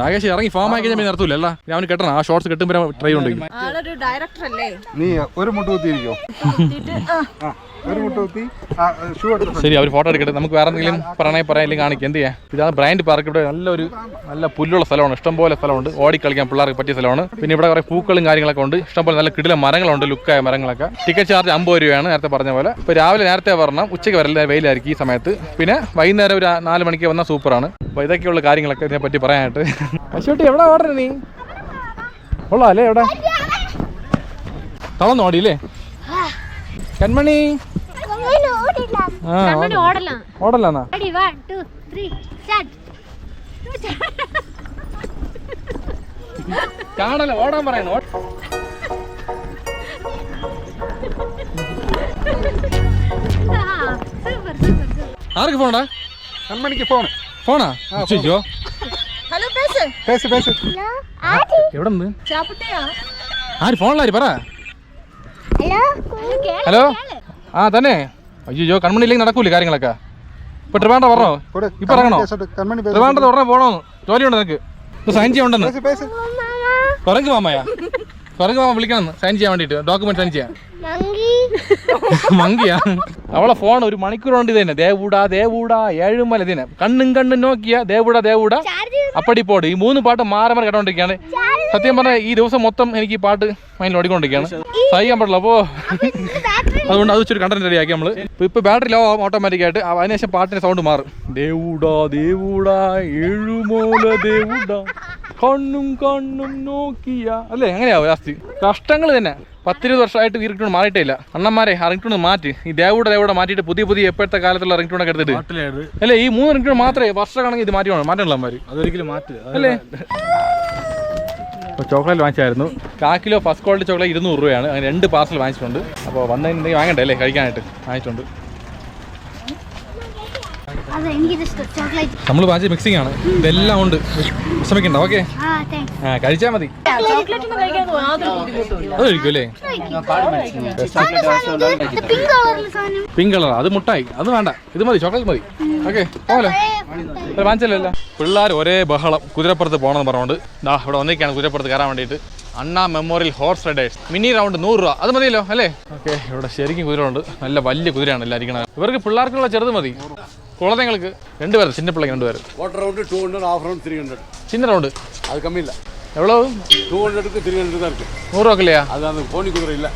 രാകേഷ് ഇറങ്ങി ഫോം ആയി കഴിഞ്ഞാൽ പിന്നെ നിർത്തൂല അല്ല. ഞാൻ കെട്ടണം, ആ ഷോർട്സ് കെട്ടുമ്പോൾ ട്രൈ ഉണ്ട്. ശരി, അവർ ഫോട്ടോ എടുക്കട്ടെ. നമുക്ക് വേറെ എന്തെങ്കിലും പറയണേ പറയാൻ കാണിക്കാം. എന്ത് ചെയ്യാം? ഇതാണ് ബ്രാൻഡ് പാർക്ക്. ഇവിടെ നല്ല പുല്ലുള്ള സ്ഥലമാണ്, ഇഷ്ടംപോലെ സ്ഥലമുണ്ട്. ഓടിക്കളിക്കാൻ പിള്ളേർക്ക് പറ്റിയ സ്ഥലമാണ്. പിന്നെ ഇവിടെ കുറെ പൂക്കളും കാര്യങ്ങളൊക്കെ ഉണ്ട്, ഇഷ്ടംപോലെ നല്ല കിടില മരങ്ങളുണ്ട്, ലുക്കായ മരങ്ങളൊക്കെ. ടിക്കറ്റ് ചാർജ് 50 രൂപയാണ് നേരത്തെ പറഞ്ഞ പോലെ. ഇപ്പോൾ രാവിലെ നേരത്തെ വരണം, ഉച്ചയ്ക്ക് വരല്ല, വെയിലായിരിക്കും ഈ സമയത്ത്. പിന്നെ വൈകുന്നേരം ഒരു 4 മണിക്ക് വന്നാൽ സൂപ്പറാണ്. അപ്പോൾ ഇതൊക്കെയുള്ള കാര്യങ്ങളൊക്കെ ഇതിനെ പറ്റി പറയാനായിട്ട്. അശ്വട്ടി എവിടെ ഓർഡർ നീ ഉള്ളോ അല്ലേ? എവിടെ തളർന്നു ഓടിയില്ലേ കൺമണി? ഓടല്ലാന്നാ കാണല്ലോ, ഓടാൻ പറയുന്നു. ആർക്ക് ഫോണാ? കൺമണിക്ക് ഫോണാ? ചോദിച്ചോ. എവിടെ നിന്ന് ആര് ഫോണിലാര് പറ. ഹലോ. തന്നെ. അയ്യോ, കൺമണി ഇല്ലെങ്കിൽ നടക്കൂലേ കാര്യങ്ങളൊക്കെ. ഇപ്പൊ ട്രിവാൻഡ്രം പറഞ്ഞോ? ഇപ്പൊ ഇറങ്ങണോ? ട്രിവാൻഡ്രത്ത് ഉടനെ പോണോന്ന് ജോലിയുണ്ട് നിനക്ക്. സൈൻ ചെയ്യാണ്ടെന്ന്. കുരങ്ങ് മാമയാ? കുരങ്ങ് മാമ വിളിക്കണം സൈൻ ചെയ്യാൻ വേണ്ടിട്ട്, ഡോക്യുമെന്റ് സൈൻ ചെയ്യാൻ. മങ്കിയാ? അവളെ ഫോൺ 1 മണിക്കൂർ കൊണ്ട് ഇത് തന്നെ ദേവൂടാ 7 ഇതിനെ കണ്ണും നോക്കിയ ദേവൂടാ അപ്പടി പോട്. ഈ 3 പാട്ട് മാറി കേട്ടോണ്ടിരിക്കുകയാണ്. സത്യം പറഞ്ഞാൽ ഈ ദിവസം മൊത്തം എനിക്ക് ഈ പാട്ട് മൈൻഡിൽ ഓടിക്കൊണ്ടിരിക്കുകയാണ്. സഹിക്കാൻ പാടില്ല. അപ്പോൾ അതുകൊണ്ട് അത് വെച്ചൊരു കണ്ടന്റ് റെഡിയാക്കി നമ്മൾ. ഇപ്പൊ ബാറ്ററി ലോ ഓട്ടോമാറ്റിക് ആയിട്ട്. അതിനുശേഷം പാട്ടിന്റെ സൗണ്ട് മാറും. ദേവൂടാ ഏഴുമോല ദേവൂടാ കണ്ണും നോക്കിയ അല്ലേ? അങ്ങനെയാവും ലാസ്റ്റ്. കഷ്ടങ്ങൾ തന്നെ. 10-20 വർഷമായിട്ട് ഈ റിംഗ്ടൂൺ മാറിയിട്ടേ ഇല്ല. അണ്ണന്മാരെ ആ റിംഗ്ടൂൺ മാറ്റി. ഈ ദേവൂടെ മാറ്റിയിട്ട് പുതിയ ഇപ്പോഴത്തെ കാലത്തുള്ള റിംഗ്ടൂണൊക്കെ എടുത്തിട്ട് അല്ലേ? ഈ 3 റിംഗ്ടൂൺ മാത്രമേ വർഷമാണെങ്കിൽ ഇത് മാറ്റണല്ലോ അമ്മമാര്. അതൊരിക്കലും മാറ്റി അല്ലേ? അപ്പോൾ ചോക്ലേറ്റ് വാങ്ങിച്ചായിരുന്നു. 1 കിലോ ഫസ്റ്റ് ക്വാളിറ്റി ചോക്ലേറ്റ് 200 രൂപയാണ്. അങ്ങനെ 2 പാർസൽ വാങ്ങിച്ചിട്ടുണ്ട്. അപ്പോൾ വന്നതിന് എന്തെങ്കിലും വാങ്ങണ്ടേ അല്ലേ കഴിക്കാനായിട്ട്? വാങ്ങിച്ചിട്ടുണ്ട്. നമ്മൾ വാങ്ങിച്ച മിക്സിംഗ് ആണ്. ഇതെല്ലാം ഉണ്ട്, വിഷമിക്കണ്ട. ഓക്കെ, കഴിച്ചാൽ മതി. അത് കഴിക്കും അല്ലേ? പിങ്ക് കളർ, അത് മുട്ടായി. അത് വേണ്ട, ഇത് മതി, ചോക്ലേറ്റ് മതി. ഓക്കെ, പോകലോ. വാങ്ങിച്ചല്ലോ. പിള്ളേർ ഒരേ ബഹളം. കുതിരപ്പുറത്ത് പോകണമെന്ന് പറഞ്ഞുകൊണ്ട് ഇവിടെ വന്നിരിക്കുകയാണ് കുതിരപ്പുറത്ത് കയറാൻ വേണ്ടിയിട്ട്. അണ്ണാ memorial horse Riders mini round 100 രൂപ. അത് മതിയല്ലോ അല്ലേ? ഓക്കെ, ഇവിടെ ശരിക്കും കുതിര ഉണ്ട്. നല്ല വലിയ കുതിരയാണ് എല്ലാം ഇരിക്കുന്നത്. ഇവർക്ക് പിള്ളേർക്കുള്ള ചെറുത് മതി. കുളതങ്ങൾക്ക് 2 പേര്, ചിന്ന പിള്ളേക്ക് 2 പേര്. ചിന്ന റൗണ്ട് அது கம்மி இல்லை. எவ்வளோ? 200க்கு 300 தான் இருக்கு. 100 ரூபா இல்லையா? அது அந்த கோணி குதிரை இல்லை.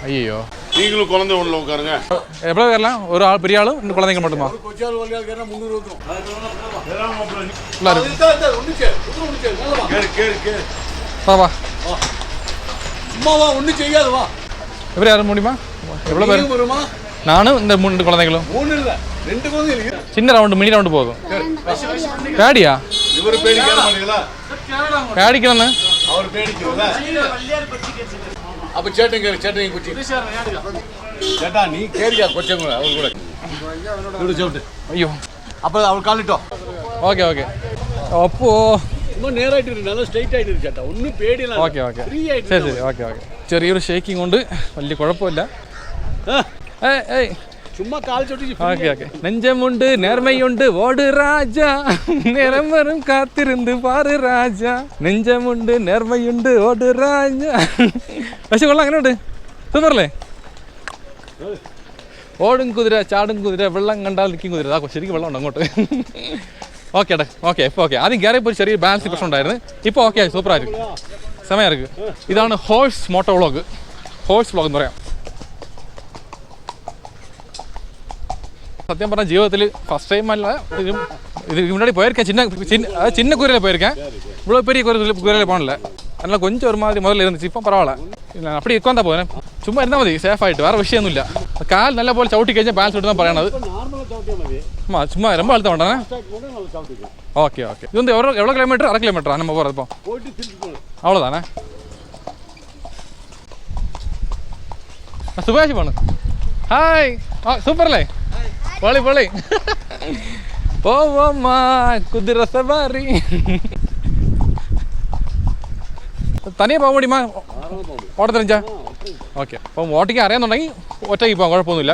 ஐயோ, நீங்களும் குழந்தை ஒன்றில் உட்காருங்க. எவ்வளோ வரலாம்? ஒரு ஆள் பெரிய ஆளும் 2 குழந்தைங்க மட்டுமா? கொச்சால் வழியால் கேட்டால் 300 வந்துடும். வா சும்மா வா, ஒன்றும் செய்யாது வா. எப்படி யாரும் முடியுமா? எவ்வளோ பேர் நானும் இந்த 3 குழந்தைகளும் 3 இல்ல 2 குழந்தைங்க சின்ன ரவுண்டு மினி ரவுண்டு போதும் பேடியா இவரு பேடிக்க மாட்டீங்களா பேடிக்கலன்னு அவர் பேடிக்கல அப்ப சேட்டங்க குச்சி சேட்டா நீ கேரியா கொச்சங்க அவர் கூட இவரு சொல்லிட்டு ஐயோ அப்ப அவர் காலிட்டோம் ஓகே ஓகே அப்போ இன்னுം നേരായിട്ട് നല്ല സ്ട്രെയിറ്റ് ആയിട്ട് ചേട്ടാ ഒന്നും പേടിയില്ല ഓക്കെ ഓക്കെ ശരി ശരി ഓക്കെ ഓക്കെ ചെറിയൊരു ഷേക്കിംഗ് കൊണ്ട് വലിയ കുഴപ്പമില്ല ചുമ്മാ കാൽ ചോട്ടി ഓക്കെ ഓക്കെ നെഞ്ചമുണ്ട് നേർമയുണ്ട് ഓട് രാജ നേരം വരും കാത്തിരുന്ന് പാറ് രാജ നെഞ്ചമുണ്ട് നേർമയുണ്ട് ഓട് രാജ പക്ഷെ കൊള്ളാം അങ്ങനെയുണ്ട് സൂപ്പറല്ലേ ഓടും കുതിര ചാടും കുതിര വെള്ളം കണ്ടാൽ നിൽക്കും കുതിര അതാ ശരിക്കും വെള്ളം ഉണ്ട് അങ്ങോട്ട് ഓക്കെ ഏട്ടാ ഓക്കെ ഇപ്പോൾ ഓക്കെ ആദ്യം കയറിയപ്പോൾ ഒരു ചെറിയ ബാലൻസ് പ്രശ്നം ഉണ്ടായിരുന്നു ഇപ്പോൾ ഓക്കെ ആയി സൂപ്പറായിരിക്കും സമയമായിരിക്കും ഇതാണ് horse moto vlog horse vlog എന്ന് പറയാം സത്യം പറഞ്ഞാൽ ജീവിതത്തിൽ ഫസ്റ്റ് ടൈം അല്ല ഇത് മുன்னாடி போயிருக்கேன் சின்ன குதிரையில் போயிருக்கேன் இவ்வளோ பெரிய குதிரையில் போனல அதனால் கொஞ்சம் ஒரு மாதிரி முதல்ல இருந்துச்சு இப்போ பரவாயில்ல அப்படி உட்காந்தா போகிறேன் சும்மா இருந்தால் மതി சேஃபாയിട്ട് വേറെ വിഷയമൊന്നുമില്ല കാൽ നല്ല പോലെ ചവിട്ടി കഴിഞ്ഞാൽ ബാലൻസ് ഇട്ട് தான் പറയണത് சும்மா ரொம்ப அழுத்த வேண்டானே ஓகே ஓகே இது வந்து எவ்வளோ கிலோமீட்டர் 1/2 கிலோமீட்டரா நம்ம போகிறது இப்போ அவ்வளோதானே சுபாஷ் போனு ஹாய் சூப்பர்லே பொളി പൊളി പോവമ്മാ കുതിര സവാരി തനിയെ പോകാൻ വേണ്ടിമാ ഓട്ടം തെളിഞ്ചാ ഓക്കെ അപ്പം ഓട്ടിക്കാൻ അറിയാന്നുണ്ടെങ്കിൽ ഒറ്റയ്ക്ക് പോകാം കുഴപ്പമൊന്നുമില്ല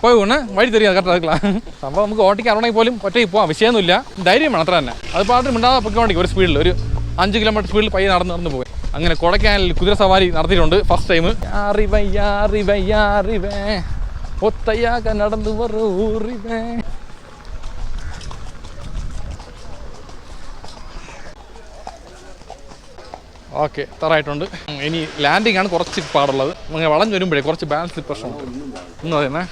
പോയി ഊണ് വഴി തരിക കറക്റ്റ് ആக்கலாம் സംഭവം നമുക്ക് ഓട്ടിക്കാൻ അറിയണമെങ്കിൽ പോലും ഒറ്റയ്ക്ക് പോകാം വിഷയമൊന്നുമില്ല ധൈര്യം വേണം അത്ര തന്നെ അത് പാട്ട് മിണ്ടാതെ പൊയ്ക്കൊണ്ടി ഒരു സ്പീഡിൽ ഒരു 5 കിലോമീറ്റർ സ്പീഡിൽ പയ്യെ നടന്ന് പോയി അങ്ങനെ കൊടൈക്കനാലിൽ കുതിര സവാരി നടത്തിയിട്ടുണ്ട് ഫസ്റ്റ് ടൈം ഒത്തയാക നടന്നു വരൂറിവേ ഓക്കെ തറായിട്ടുണ്ട് ഇനി ലാൻഡിങ് ആണ് കുറച്ച് പാടുള്ളത് അങ്ങനെ വളഞ്ഞു വരുമ്പോഴേ കുറച്ച് ബാലൻസ് പ്രശ്നമുണ്ട് എന്ന് പറയുന്നേ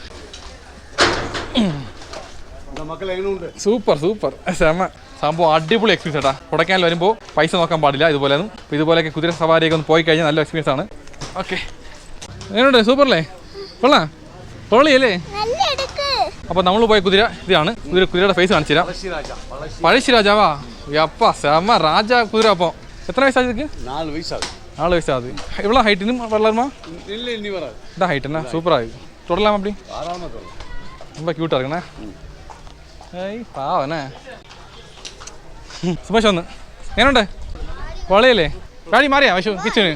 സൂപ്പർ സൂപ്പർ സെമ സംഭവം അടിപൊളി എക്സ്പീരിയൻസ് ഏട്ടാ കൊടൈക്കനാൽ വരുമ്പോൾ പൈസ നോക്കാൻ പാടില്ല ഇതുപോലെയൊക്കെ കുതിര സവാരിയൊക്കെ ഒന്ന് പോയി കഴിഞ്ഞാൽ നല്ല എക്സ്പീരിയൻസ് ആണ് ഓക്കെ എങ്ങനെയുണ്ട് സൂപ്പറല്ലേ കൊള്ളാം പൊളിയല്ലേ അപ്പോൾ നമ്മൾ പോയ കുതിര ഇതാണ് കുതിരയുടെ ഫേസ് കാണിച്ചു തരാം പഴശ്ശി രാജാവാ യപ്പ സെമ രാജ കുതിര അപ്പോൾ എത്ര വയസ്സായി ഇതൊക്കെ 4 വയസ്സാകുது எவ்வளோ ஹைட்டுன்னு வரலாமா இல்லை இனி வராது இதான் ஹைட்டுண்ணா சூப்பராக தொடலாம் அப்படி ரொம்ப க்யூட்டாக இருக்குண்ணா ഏയ് പാവനെ സുഭാഷ് വന്ന് എങ്ങനെയുണ്ട് പൊളിയല്ലേ പാടി മാറിയാ പക്ഷേ കിച്ചന്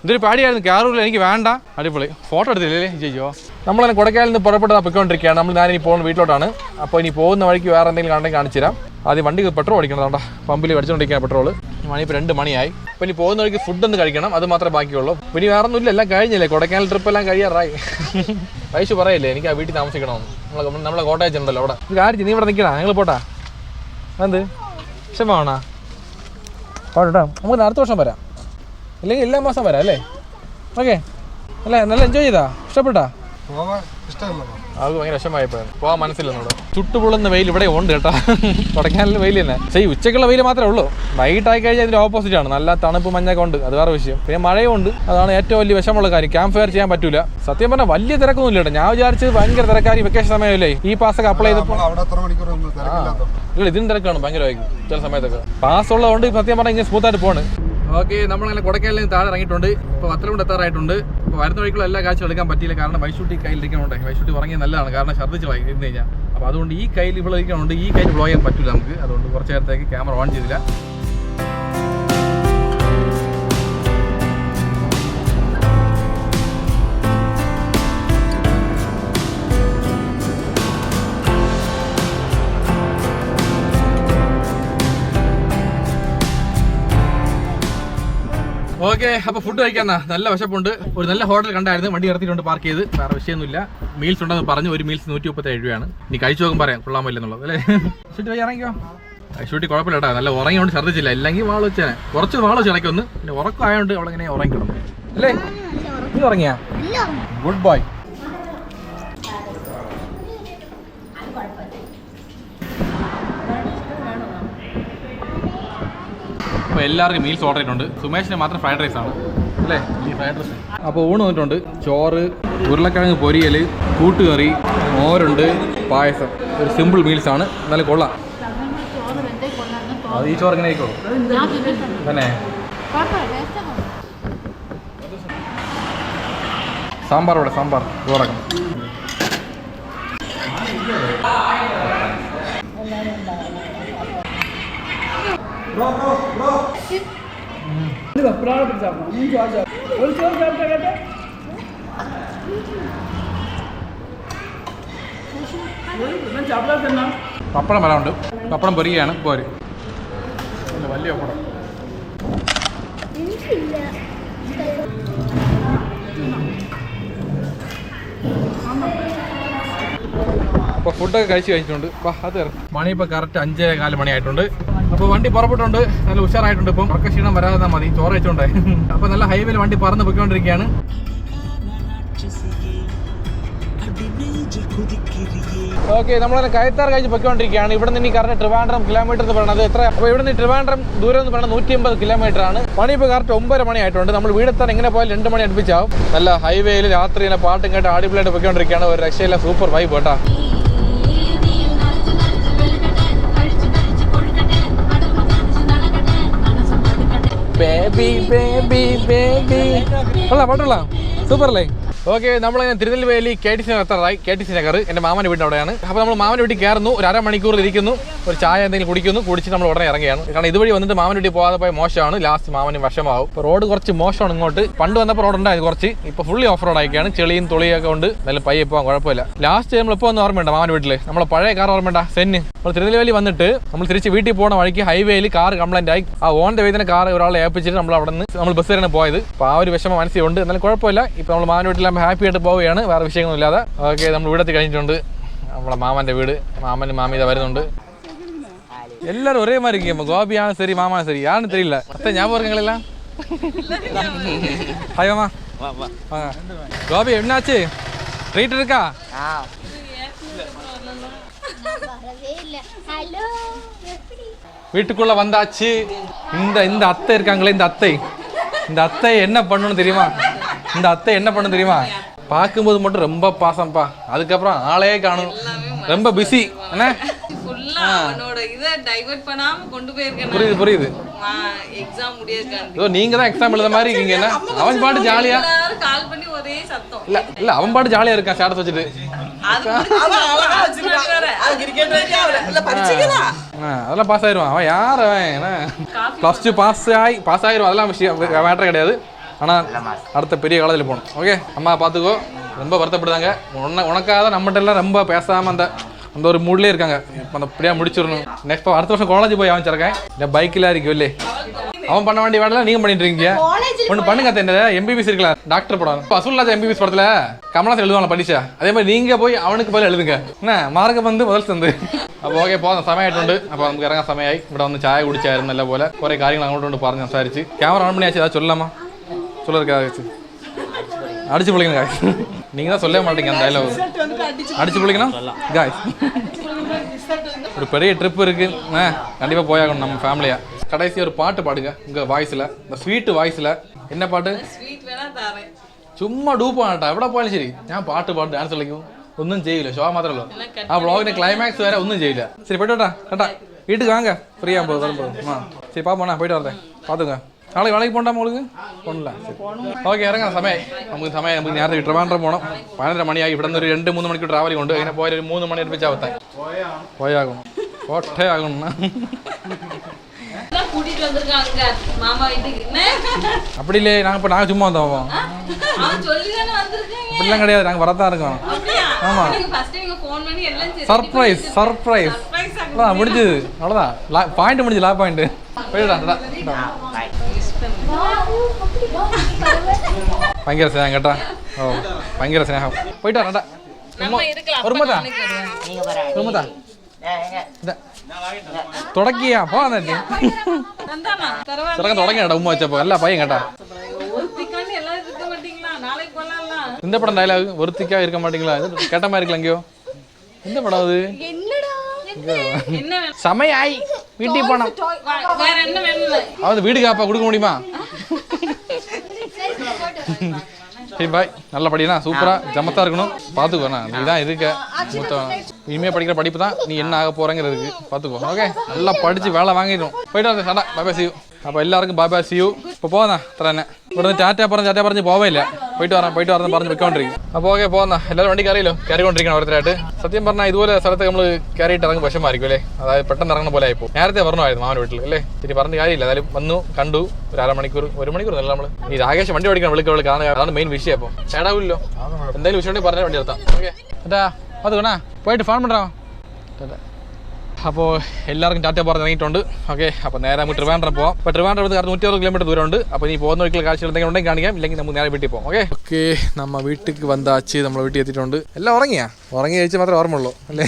ഇതൊരു പാടിയായിരുന്നു ക്യാറൂരിൽ എനിക്ക് വേണ്ട അടിപൊളി ഫോട്ടോ എടുത്തില്ലേ ചെയ്യോ നമ്മളങ്ങനെ കൊടൈക്കനാലിൽ നിന്ന് പുറപ്പെട്ട് പൊയ്ക്കൊണ്ടിരിക്കുകയാണ് നമ്മൾ ഞാനിനി പോകുന്ന വീട്ടിലോട്ടാണ് അപ്പോൾ ഇനി പോകുന്ന വഴിക്ക് വേറെ എന്തെങ്കിലും കണ്ടെങ്കിൽ കാണിച്ചു തരാം ആദ്യം വണ്ടി പെട്രോൾ അടിക്കണം പമ്പിൽ അടിച്ചുകൊണ്ടിരിക്കുക പെട്രോൾ മണി ഇപ്പോൾ 2 മണിയായി അപ്പോൾ ഇനി പോകുന്ന വഴിക്ക് ഫുഡ് ഒന്ന് കഴിക്കണം അത് മാത്രമേ ബാക്കിയുള്ളൂ ഇനി വേറെ ഒന്നുമില്ല എല്ലാം കഴിഞ്ഞില്ലേ കൊടൈക്കനാൽ ട്രിപ്പ് എല്ലാം കഴിയാറായി വൈഷു പറയല്ലേ എനിക്ക് ആ വീട്ടിൽ താമസിക്കണമെന്ന് നമ്മളെ കോട്ടയച്ച് ഉണ്ടല്ലോ അവിടെ ഒരു കാര്യം നീ ഇവിടെ നിൽക്കണ ഞങ്ങൾ പോട്ടാ എന്ത് ഇഷ്ടമാണോ പോട്ടാ നമുക്ക് അടുത്ത വർഷം വരാം അല്ലെങ്കിൽ എല്ലാ മാസം വരാം അല്ലേ ഓക്കെ അല്ലേ നല്ല എൻജോയ് ചെയ്താ ഇഷ്ടപ്പെട്ടാ അത് ഭയങ്കര വിഷമായിപ്പോയി പോകാൻ മനസ്സില്ലെന്നോട് ചുട്ടുപൊള്ളുന്ന വെയിൽ ഇവിടെ ഉണ്ട് കേട്ടോ കൊടൈക്കനാലിൽ വെയിൽ തന്നെ പക്ഷേ ഈ ഉച്ചക്കുള്ള വെയിൽ മാത്രമേ ഉള്ളൂ വൈകിട്ടായി കഴിഞ്ഞാൽ ഇതിൻ്റെ ഓപ്പോസിറ്റ് ആണ് നല്ല തണുപ്പ് മഞ്ഞൊക്കെ ഉണ്ട് അത് വേറെ വിഷയം പിന്നെ മഴയും ഉണ്ട് അതാണ് ഏറ്റവും വലിയ വിഷമമുള്ള കാര്യം ക്യാമ്പ് ഫയർ ചെയ്യാൻ പറ്റൂല സത്യം പറഞ്ഞാൽ വലിയ തിരക്കൊന്നും ഇല്ല ഞാൻ വിചാരിച്ചത് ഭയങ്കര തിരക്കാരി വെക്കേഷൻ സമയമല്ലേ ഈ പാസ്സൊക്കെ അപ്ലൈ ചെയ്തപ്പോൾ ഇല്ല ഇതിന് തിരക്കാണ് ഭയങ്കരമായിരിക്കും ചില സമയത്തൊക്കെ പാസ് ഉള്ളതുകൊണ്ട് സത്യം പറഞ്ഞാൽ ഇങ്ങനെ സ്മൂത്തായിട്ട് പോണ് ഓക്കെ നമ്മളങ്ങനെ കൊടൈക്കനാലിൽ താഴെ ഇറങ്ങിയിട്ടുണ്ട് ഇപ്പോൾ പത്തനംതിട്ട എത്താറായിട്ടുണ്ട് ഇപ്പോൾ വരുന്ന വഴിക്കുള്ള എല്ലാ കാഴ്ചകളും എടുക്കാൻ പറ്റിയില്ല കാരണം വൈശൂട്ടി കയ്യിലിരിക്കണോണ്ടേ വൈശൂട്ടി ഉറങ്ങിയത് നല്ലതാണ് കാരണം ഛർദ്ദിച്ച് ഇരുന്ന് കഴിഞ്ഞാൽ അപ്പോൾ അതുകൊണ്ട് ഈ കയ്യിൽ ഇവിടെ ഇരിക്കണോണ്ട് ഈ കയ്യിൽ ബ്ലോഗ് ചെയ്യാൻ പറ്റില്ല നമുക്ക് അതുകൊണ്ട് കുറച്ച് നേരത്തേക്ക് ക്യാമറ ഓൺ ചെയ്തില്ല ഓക്കെ അപ്പോൾ ഫുഡ് കഴിക്കാന്നാ നല്ല വിശപ്പുണ്ട് ഒരു നല്ല ഹോട്ടൽ കണ്ടായിരുന്നു വണ്ടി ഇറത്തിയിട്ടുണ്ട് പാർക്ക് ചെയ്ത് വേറെ വിഷയമൊന്നുമില്ല മീൽസ് ഉണ്ടെന്ന് പറഞ്ഞു ഒരു മീൽസ് 137 രൂപയാണ് നീ കഴിച്ചു നോക്കും പറയാം കൊള്ളാൻ എന്നുള്ളത് അല്ലേ ഷൂട്ടി പോയി ഇറങ്ങിക്കോ ഷൂട്ടി കുഴപ്പമില്ല കേട്ടോ നല്ല ഉറങ്ങിയോണ്ട് ഛർദ്ദിച്ചില്ല അല്ലെങ്കിൽ വാള് വെച്ചേനെ കുറച്ച് വാള് ചിലക്കൊന്ന് പിന്നെ ഉറക്കമായോണ്ട് അവളിങ്ങനെ ഉറങ്ങിക്കണം അല്ലേ നീ ഉറങ്ങിയാ ഗുഡ് ബോയ് അപ്പോൾ എല്ലാവർക്കും മീൽസ് ഓർഡർ ചെയ്തിട്ടുണ്ട് സുമേഷിന് മാത്രം ഫ്രൈഡ് റൈസ് ആണ് അല്ലേ അപ്പോൾ ഊണ് വന്നിട്ടുണ്ട്. ചോറ്, ഉരുളക്കിഴങ്ങ് പൊരിയൽ, കൂട്ടുകറി, മോരുണ്ട്, പായസം. ഒരു സിമ്പിൾ മീൽസ് ആണ്, എന്നാലും കൊള്ളാം. അത് ഈ ചോറ് എങ്ങനെ ആയിക്കോളൂ തന്നെ. സാമ്പാർ ഇവിടെ, സാമ്പാർ ചോറക്കണം. പപ്പടം വരാനുണ്ട്. പപ്പടം പൊരികയാണ്. പോര് വലിയ പപ്പടം. അപ്പോൾ ഫുഡൊക്കെ കഴിച്ചിട്ടുണ്ട്. അത് മണി ഇപ്പോൾ കറക്റ്റ് 5:15 മണിയായിട്ടുണ്ട്. അപ്പോൾ വണ്ടി പുറപ്പെട്ടുണ്ട്. നല്ല ഉഷാറായിട്ടുണ്ട്. ഇപ്പം ഉറക്ക ക്ഷീണം വരാതെ മതി, ചോറ് വെച്ചോണ്ടേ. അപ്പോൾ നല്ല ഹൈവേയിൽ വണ്ടി പറന്ന് പൊയ്ക്കൊണ്ടിരിക്കുകയാണ്. ഓക്കെ, നമ്മളെ കയത്താർ കഴിഞ്ഞ് പൊയ്ക്കൊണ്ടിരിക്കുകയാണ്. ഇവിടെ നിന്ന് ഇനി കറക്റ്റ് ട്രിവാൻഡ്രം കിലോമീറ്റർ എന്ന് പറയുന്നത് എത്ര? അപ്പോൾ ഇവിടെ നിന്ന് ട്രിവാൻഡ്രം ദൂരം എന്ന് പറയുന്നത് 180 കിലോമീറ്റർ ആണ്. മണി ഇപ്പോൾ കറക്റ്റ് 9 മണിയായിട്ടുണ്ട്. നമ്മൾ വീടെത്താൻ എങ്ങനെ പോയാലും 2 മണി അടുപ്പിച്ചാവും. നല്ല ഹൈവേയിൽ രാത്രി ഇങ്ങനെ പാട്ടും കേട്ട് അടിപൊളിയായിട്ട് പൊയ്ക്കൊണ്ടിരിക്കുകയാണ്. ഒരു രക്ഷയില്ല, സൂപ്പർ വൈബ് കേട്ടോ. ബേബി ബേബി ബേബി കൊള്ളാം, പാട്ടുള്ള സൂപ്പർ അല്ലേ? ഓക്കെ, നമ്മളിങ്ങനെ തിരുനെൽവേലി KTC എത്താറായി. KTC നഗർ എൻ്റെ മാമൻ്റെ വീടിൻ്റെ അവിടെയാണ്. അപ്പോൾ നമ്മൾ മാമൻ്റെ വീട്ടിൽ കയറുന്നു, ഒരു അരമണിക്കൂർ ഇരിക്കുന്നു, ഒരു ചായ എന്തെങ്കിലും കുടിക്കുന്നു, കുടിച്ചിട്ട് നമ്മൾ ഉടനെ ഇറങ്ങിയാണ്. കാരണം ഇതുവഴി വന്നിട്ട് മാമൻ്റെ വീട്ടിൽ പോകാതെ പോയ മോശമാണ്. ലാസ്റ്റ് മാമന് വിഷമാവും. ഇപ്പോൾ റോഡ് കുറച്ച് മോശമാണ് ഇങ്ങോട്ട്. പണ്ട് വന്നപ്പോൾ റോഡ് ഉണ്ടായത് കുറച്ച്, ഇപ്പോൾ ഫുള്ളി ഓഫ് റോഡ് ആയിക്കാണ്. ചെളിയും തുളിയൊക്കെ ഉണ്ട്. നല്ല പയ്യെ പോകാൻ കുഴപ്പമില്ല. ലാസ്റ്റ് നമ്മൾ ഇപ്പോൾ ഒന്ന് ഓർമ്മയുണ്ട് മാമൻ്റെ വീട്ടിൽ നമ്മളെ പഴയ കാർ ഓർമ്മയുണ്ട സെന്ന്. നമ്മൾ തിരുനെൽവേലി വന്നിട്ട് നമ്മൾ തിരിച്ച് വീട്ടിൽ പോകുന്ന വഴിക്ക് ഹൈവേയിൽ കാർ കംപ്ലൈൻ്റ് ആയി. ആ ഓൺ ദ വേ തന്നെ കാർ ഒരാളെ ഏൽപ്പിച്ചിട്ട് നമ്മൾ അവിടെ നിന്ന് നമ്മൾ ബസ് വരെയാണ് പോയത്. അപ്പോൾ ആ ഒരു വിഷമം മനസ്സിലുണ്ട്. എന്നാലും കുഴപ്പമില്ല. ഇപ്പോൾ നമ്മൾ മാമൻ്റെ വീട്ടിലാകുമ്പോൾ ഹാപ്പി ആയിട്ട് പോവുകയാണ്, വേറെ വിഷയങ്ങളൊന്നുമില്ലാതെ. ഓക്കെ, നമ്മൾ വീടെത്തി കഴിഞ്ഞിട്ടുണ്ട്. നമ്മളെ മാമൻ്റെ വീട്. മാമനും മാമി ഇതാ വരുന്നുണ്ട്. எல்லாரும் ஒரே மாதிரி இருக்கீங்க. கோபியானும் சரி மாமானும் சரி யாருன்னு தெரியல. அத்தை ஞாபகம் இருக்குங்களா? ஹாய் மாமா. வாங்க. கோபி என்னாச்சு? ட்ரீட் இருக்கா? வீட்டுக்குள்ள வந்தாச்சு. இந்த அத்தை இருக்காங்களே, இந்த அத்தை என்ன பண்ணணும் தெரியுமா? இந்த அத்தை என்ன பண்ணணும் தெரியுமா? பார்க்கும்போது மட்டும் ரொம்ப பாசம்ப்பா, அதுக்கப்புறம் ஆளே காணும், ரொம்ப பிஸி. என்ன புரியுது. நீங்க தான் எக்ஸாம் எழுத மாதிரி இருக்கீங்க. என்ன அவன் பாட்டு ஜாலியா இல்ல அவன் பாட்டு ஜாலியா இருக்கான் ஸ்டேட்டஸ் வச்சுட்டு. அதெல்லாம் பாஸ் ஆயிடுவான். அவன் யார் அவன்? +2 பாஸ் ஆயிடுவான். அதெல்லாம் மேட்டர் கிடையாது. ஆனால் அடுத்த பெரிய காலேஜில் போகணும். ஓகே, அம்மா பார்த்துக்கோ. ரொம்ப வருத்தப்படுதாங்க. உனக்காக தான் நம்மகிட்ட எல்லாம் ரொம்ப பேசாமல் அந்த ஒரு மூட்லேயே இருக்காங்க. இப்போ அந்த அப்படியே முடிச்சிடணும். நெக்ஸ்ட் அடுத்த வருஷம் காலேஜ் போய் ஆரம்பிச்சிருக்கேன். இந்த பைக்கில் இருக்குல்லே அவன் பண்ண வேண்டிய வேலை நீங்கள் பண்ணிட்டு இருக்கீங்க. ஒன்று பண்ணுங்க. என்ன MBBS இருக்கலாம், டாக்டர் படம் அசுல்லாத MBBS படத்தில் கமலாசன் எழுதுவாங்க படிச்சா, அதே மாதிரி நீங்கள் போய் அவனுக்கு பதில் எழுதுங்க. என்ன மார்க்கம் வந்து முதல் தந்து. അപ്പോൾ ഓക്കെ, പോകുന്ന സമയമായിട്ടുണ്ട്. അപ്പോൾ നമുക്ക് ഇറങ്ങാൻ സമയമായി. ഇവിടെ വന്ന് ചായ കുടിച്ചായിരുന്നു. നല്ല പോലെ കുറേ കാര്യങ്ങൾ അങ്ങോട്ട് കൊണ്ട് പറഞ്ഞ് സംസാരിച്ച്. ക്യാമറ ഓൺ பண்ணியாச்சு. ஏதாவது சொல்லலாமா? சொல்லிருக்கா? அடிச்சு பிடிக்கணும் காய்ஸ். நீங்கள் தான் சொல்ல மாட்டீங்க அந்த டைலாக். அடிச்சு பிடிக்கணும் காய்ஸ். ஒரு பெரிய ட்ரிப் இருக்குது, கண்டிப்பாக போயாகணும் நம்ம ஃபேமிலியாக. கடைசி ஒரு பாட்டு பாடுங்க உங்கள் வாய்ஸில், இந்த ஸ்வீட் வாய்ஸில். என்ன பாட்டு? ചുമ്മാ ഡൂപ്പാണ് എവിടെ പോയാലും ശരി. ഞാൻ പാട്ട് ഡാൻസ് കളിക്കും, ഒന്നും ചെയ്യില്ല. ഷോ മാത്രമല്ലോ, ആ വ്ളോഗിൻ്റെ ക്ലൈമാക്സ് വരെ ഒന്നും ചെയ്യില്ല. ശരി, പോയിട്ടോട്ടാ കേട്ടാ. വീട്ടിൽ വാങ്ങ ഫ്രീ ആകുമ്പോൾ വരുമ്പോൾ. ശരി, പോണേ, പോയിട്ട് വരട്ടെ. பார்த்துங்க. நாளைக்கு வேலைக்கு போண்டா உங்களுக்கு போகல. ஓகே, இறங்க സമയമായി. നമുക്ക് നേരത്തെ ട്രിവാൻഡ്രം പോകണം. 12 മണിയായി. ഇവിടെ നിന്ന് ഒരു 2-3 മണിക്കൂർ ട്രാവലിംഗ് ഉണ്ട്. അങ്ങനെ പോയാൽ ഒരു 3 മണി അടുപ്പിച്ചാവത്താൻ പോയാകണം. കോട്ടയാകണം. அப்படி இல்லையே, நாங்கள் சும்மா வந்தோம். அப்படிலாம் கிடையாது, நாங்கள் வரத்தான் இருக்கோம். ஆமாம், சர்ப்ரைஸ் முடிஞ்சது. அவ்வளோதான், பாயிண்ட் முடிஞ்சு. லா பாயிண்ட் போயிடா. ഭയങ്കര സ്നേഹം കേട്ടാ. ഓ, ഭയങ്കര സ്നേഹം. പോയിട്ടാ കേട്ടാ. തുടക്കിയാ പോന്നെ ചെറുക്കൻ തുടങ്ങി കേട്ടോ. ഉമ്മ വെച്ചപ്പോ അല്ല പയ്യൻ കേട്ടാ. இந்த படம் டைலாக் ஒருத்திக்கா இருக்க மாட்டீங்களா? கேட்ட மாதிரி இருக்கலங்கயோ. இந்த படம் அது சமையாய் வீட்டுக்கு போனோம். அவன் வீடு காப்பா கொடுக்க முடியுமா? சரி பாய், நல்லா படினா சூப்பரா ஜமத்தா இருக்கணும், பாத்துக்கோ. நீ தான் இதுக்கு மூத்தவன், இனிமே படிக்கிற படிப்பு தான் நீ என்ன ஆக போறங்கிறதுக்கு பாத்துக்கோ. ஓகே, நல்லா படிச்சு வேலை வாங்கிடும். போயிட்டு வந்து டாடா பை பை see you. അപ്പോൾ എല്ലാവർക്കും ബൈ ബൈ see you. ഇപ്പോൾ പോന്നാ അത്ര തന്നെ. ഇവിടുന്ന് ടാറ്റ പറഞ്ഞ് പോവേയില്ല. പോയിട്ട് വരാം പറഞ്ഞ് വെക്കൊണ്ടിരിക്കും. അപ്പോൾ ഓക്കെ പോന്നാ. എല്ലാവരും വണ്ടി കയറിയല്ലോ, കയറിക്കൊണ്ടിരിക്കണം ഓരോരുത്തരായിട്ട്. സത്യം പറഞ്ഞാൽ ഇതുപോലെ സ്ഥലത്ത് നമ്മൾ കയറിയിട്ട് ഇറങ്ങും വിഷമായിരിക്കും അല്ലേ, അതായത് പെട്ടെന്ന് ഇറങ്ങുന്ന പോലെ ആയിപ്പോൾ. നേരത്തെ പറഞ്ഞായിരുന്നു മാമൻ വീട്ടിൽ അല്ലേ, ഇനി പറഞ്ഞ കാര്യമില്ല. എന്തായാലും വന്നു കണ്ടു, ഒരു അരമണിക്കൂർ 1 മണിക്കൂർ നല്ല നമ്മൾ ഈ രാകേഷ് വണ്ടി ഓടിക്കണം വിളിക്കുക, അതാണ് മെയിൻ വിഷയം. അപ്പോൾ ചേടാവില്ലോ, എന്തായാലും വിഷയം ഉണ്ടെങ്കിൽ പറഞ്ഞാൽ വണ്ടി നിർത്താം. ഓക്കെ ടാ, അത് വേണ പോയിട്ട് ഫോൺ പണ്ടാ. അപ്പോൾ എല്ലാവർക്കും ടാറ്റ പറഞ്ഞ് ഇറങ്ങിയിട്ടുണ്ട്. ഓക്കെ, അപ്പോൾ നേരെ നമുക്ക് ട്രിവാൻഡ്രം പോകാം. അപ്പോൾ ട്രിവാൻഡ്രം 160 കിലോമീറ്റർ ദൂരമുണ്ട്. അപ്പോൾ ഇനി പോകുന്ന വഴിക്കുള്ള കാഴ്ചകൾ എന്തെങ്കിലും ഉണ്ടെങ്കിൽ കാണിക്കാം, ഇല്ലെങ്കിൽ നമുക്ക് നേരെ വീട്ടിൽ പോകാം. ഓക്കെ, നമ്മൾ വീട്ടിലേക്ക് വന്നാച്ച് നമ്മൾ വീട്ടിൽ എത്തിയിട്ടുണ്ട്. എല്ലാം ഉറങ്ങി കഴിച്ച് മാത്രമേ ഓർമ്മയുള്ളൂ അല്ലേ.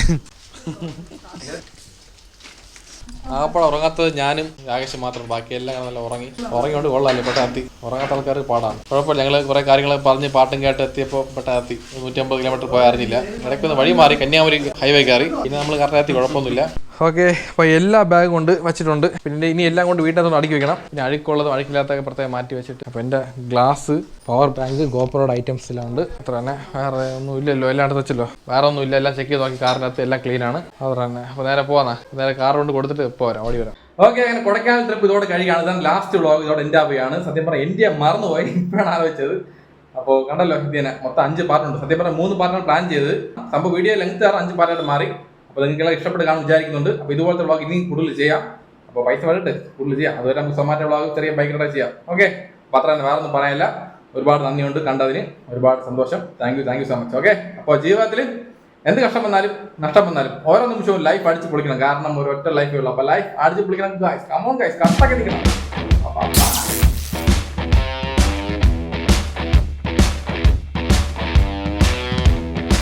ആപ്പോൾ ഉറങ്ങാത്തത് ഞാനും രാകേഷും മാത്രം, ബാക്കി എല്ലാം നല്ല ഉറങ്ങിയോണ്ട് കൊള്ളാമല്ലേ. പെട്ടാത്തി ഉറങ്ങാത്ത ആൾക്കാർ പാടാണ്. കുഴപ്പമില്ല, ഞങ്ങൾ കുറേ കാര്യങ്ങൾ പറഞ്ഞ് പാട്ടും കേട്ട് എത്തിയപ്പോൾ പെട്ടാത്തി 150 കിലോമീറ്റർ പോയാൽ അറിഞ്ഞില്ല. ഇടയ്ക്കൊന്ന് വഴി മാറി കന്യാകുമാരി ഹൈവേ കയറി, പിന്നെ നമ്മൾ കറക്റ്റാത്തി കുഴപ്പമൊന്നുമില്ല. ഓക്കെ, അപ്പോൾ എല്ലാ ബാഗും കൊണ്ട് വെച്ചിട്ടുണ്ട്. പിന്നെ ഇനി എല്ലാം കൊണ്ട് വീട്ടിനകത്തൊന്ന് അടുക്കി വെക്കണം. പിന്നെ അഴുക്കുള്ളതും അഴുക്കില്ലാത്തൊക്കെ പ്രത്യേകം മാറ്റി വെച്ചിട്ട്. അപ്പോൾ എൻ്റെ ഗ്ലാസ്, പവർ ബാങ്ക്, ഗോപ്രോയുടെ ഐറ്റംസ് എല്ലാം ഉണ്ട്. അത്ര തന്നെ, വേറെ ഒന്നും ഇല്ലല്ലോ, എല്ലാം അടുത്ത് വെച്ചല്ലോ, വേറെ ഒന്നും ഇല്ല. എല്ലാം ചെക്ക് ചെയ്ത് നോക്കി, കാറിനകത്ത് എല്ലാം ക്ലീനാണ്. അത് തന്നെ. അപ്പോൾ നേരെ പോകാനാ, നേരെ കാർ കൊണ്ട് കൊടുത്തിട്ട് പോരാ, ഓടി വരാം. ഓക്കെ, അങ്ങനെ കൊടൈക്കനാൽ ട്രിപ്പ് ഇതോടെ കഴിയാണ്. ഇതാണ് ലാസ്റ്റ് വ്ളോഗ്, ഇതോടെ എൻ്റെ ആവുകയാണ്. സത്യം പറഞ്ഞാൽ ഇന്ത്യ മറന്നുപോയി, ഇപ്പോഴാണ് ആലോചിച്ചത്. അപ്പോൾ കണ്ടല്ലോ, ഇതിനെ മൊത്തം 5 പാർട്ടുണ്ട്. സത്യം പറഞ്ഞാൽ 3 പാർട്ടാണ് പ്ലാൻ ചെയ്തത്. സംഭവം വീഡിയോ ലെങ്ത് 5 പാർട്ടായിട്ട് മാറി. അപ്പോൾ നിങ്ങൾക്ക് ഇഷ്ടപ്പെട്ട് കാണാൻ വിചാരിക്കുന്നുണ്ട്. അപ്പോൾ ഇതുപോലത്തെ വ്ളോഗ് ഇനിയും കൂടുതൽ ചെയ്യാം. അപ്പോൾ പൈസ വേണ്ടിട്ട് കൂടുതൽ ചെയ്യാം. അതുവരെ നമുക്ക് സൊമാറ്റോ വ്ളോഗ്, ചെറിയ ബൈക്ക് റൈഡ് ചെയ്യാം. ഓക്കെ, അപ്പോൾ അത്ര തന്നെ, വേറെ ഒന്നും പറയാനില്ല. ഒരുപാട് നന്ദിയുണ്ട്, കണ്ടതിന് ഒരുപാട് സന്തോഷം. Thank you so much. Okay, അപ്പോൾ ജീവിതത്തിൽ എന്ത് കഷ്ടം വന്നാലും നഷ്ടം വന്നാലും ഓരോ നിമിഷവും ലൈഫ് അടിച്ച് പൊളിക്കണം. കാരണം ഒരൊറ്റ ലൈഫേ ഉള്ളൂ. അപ്പോൾ ലൈഫ് അടിച്ച് പൊളിക്കണം ഗൈസ്. കമോൺ ഗൈസ്, കഷ്ടൊക്കെ നിൽക്കണം.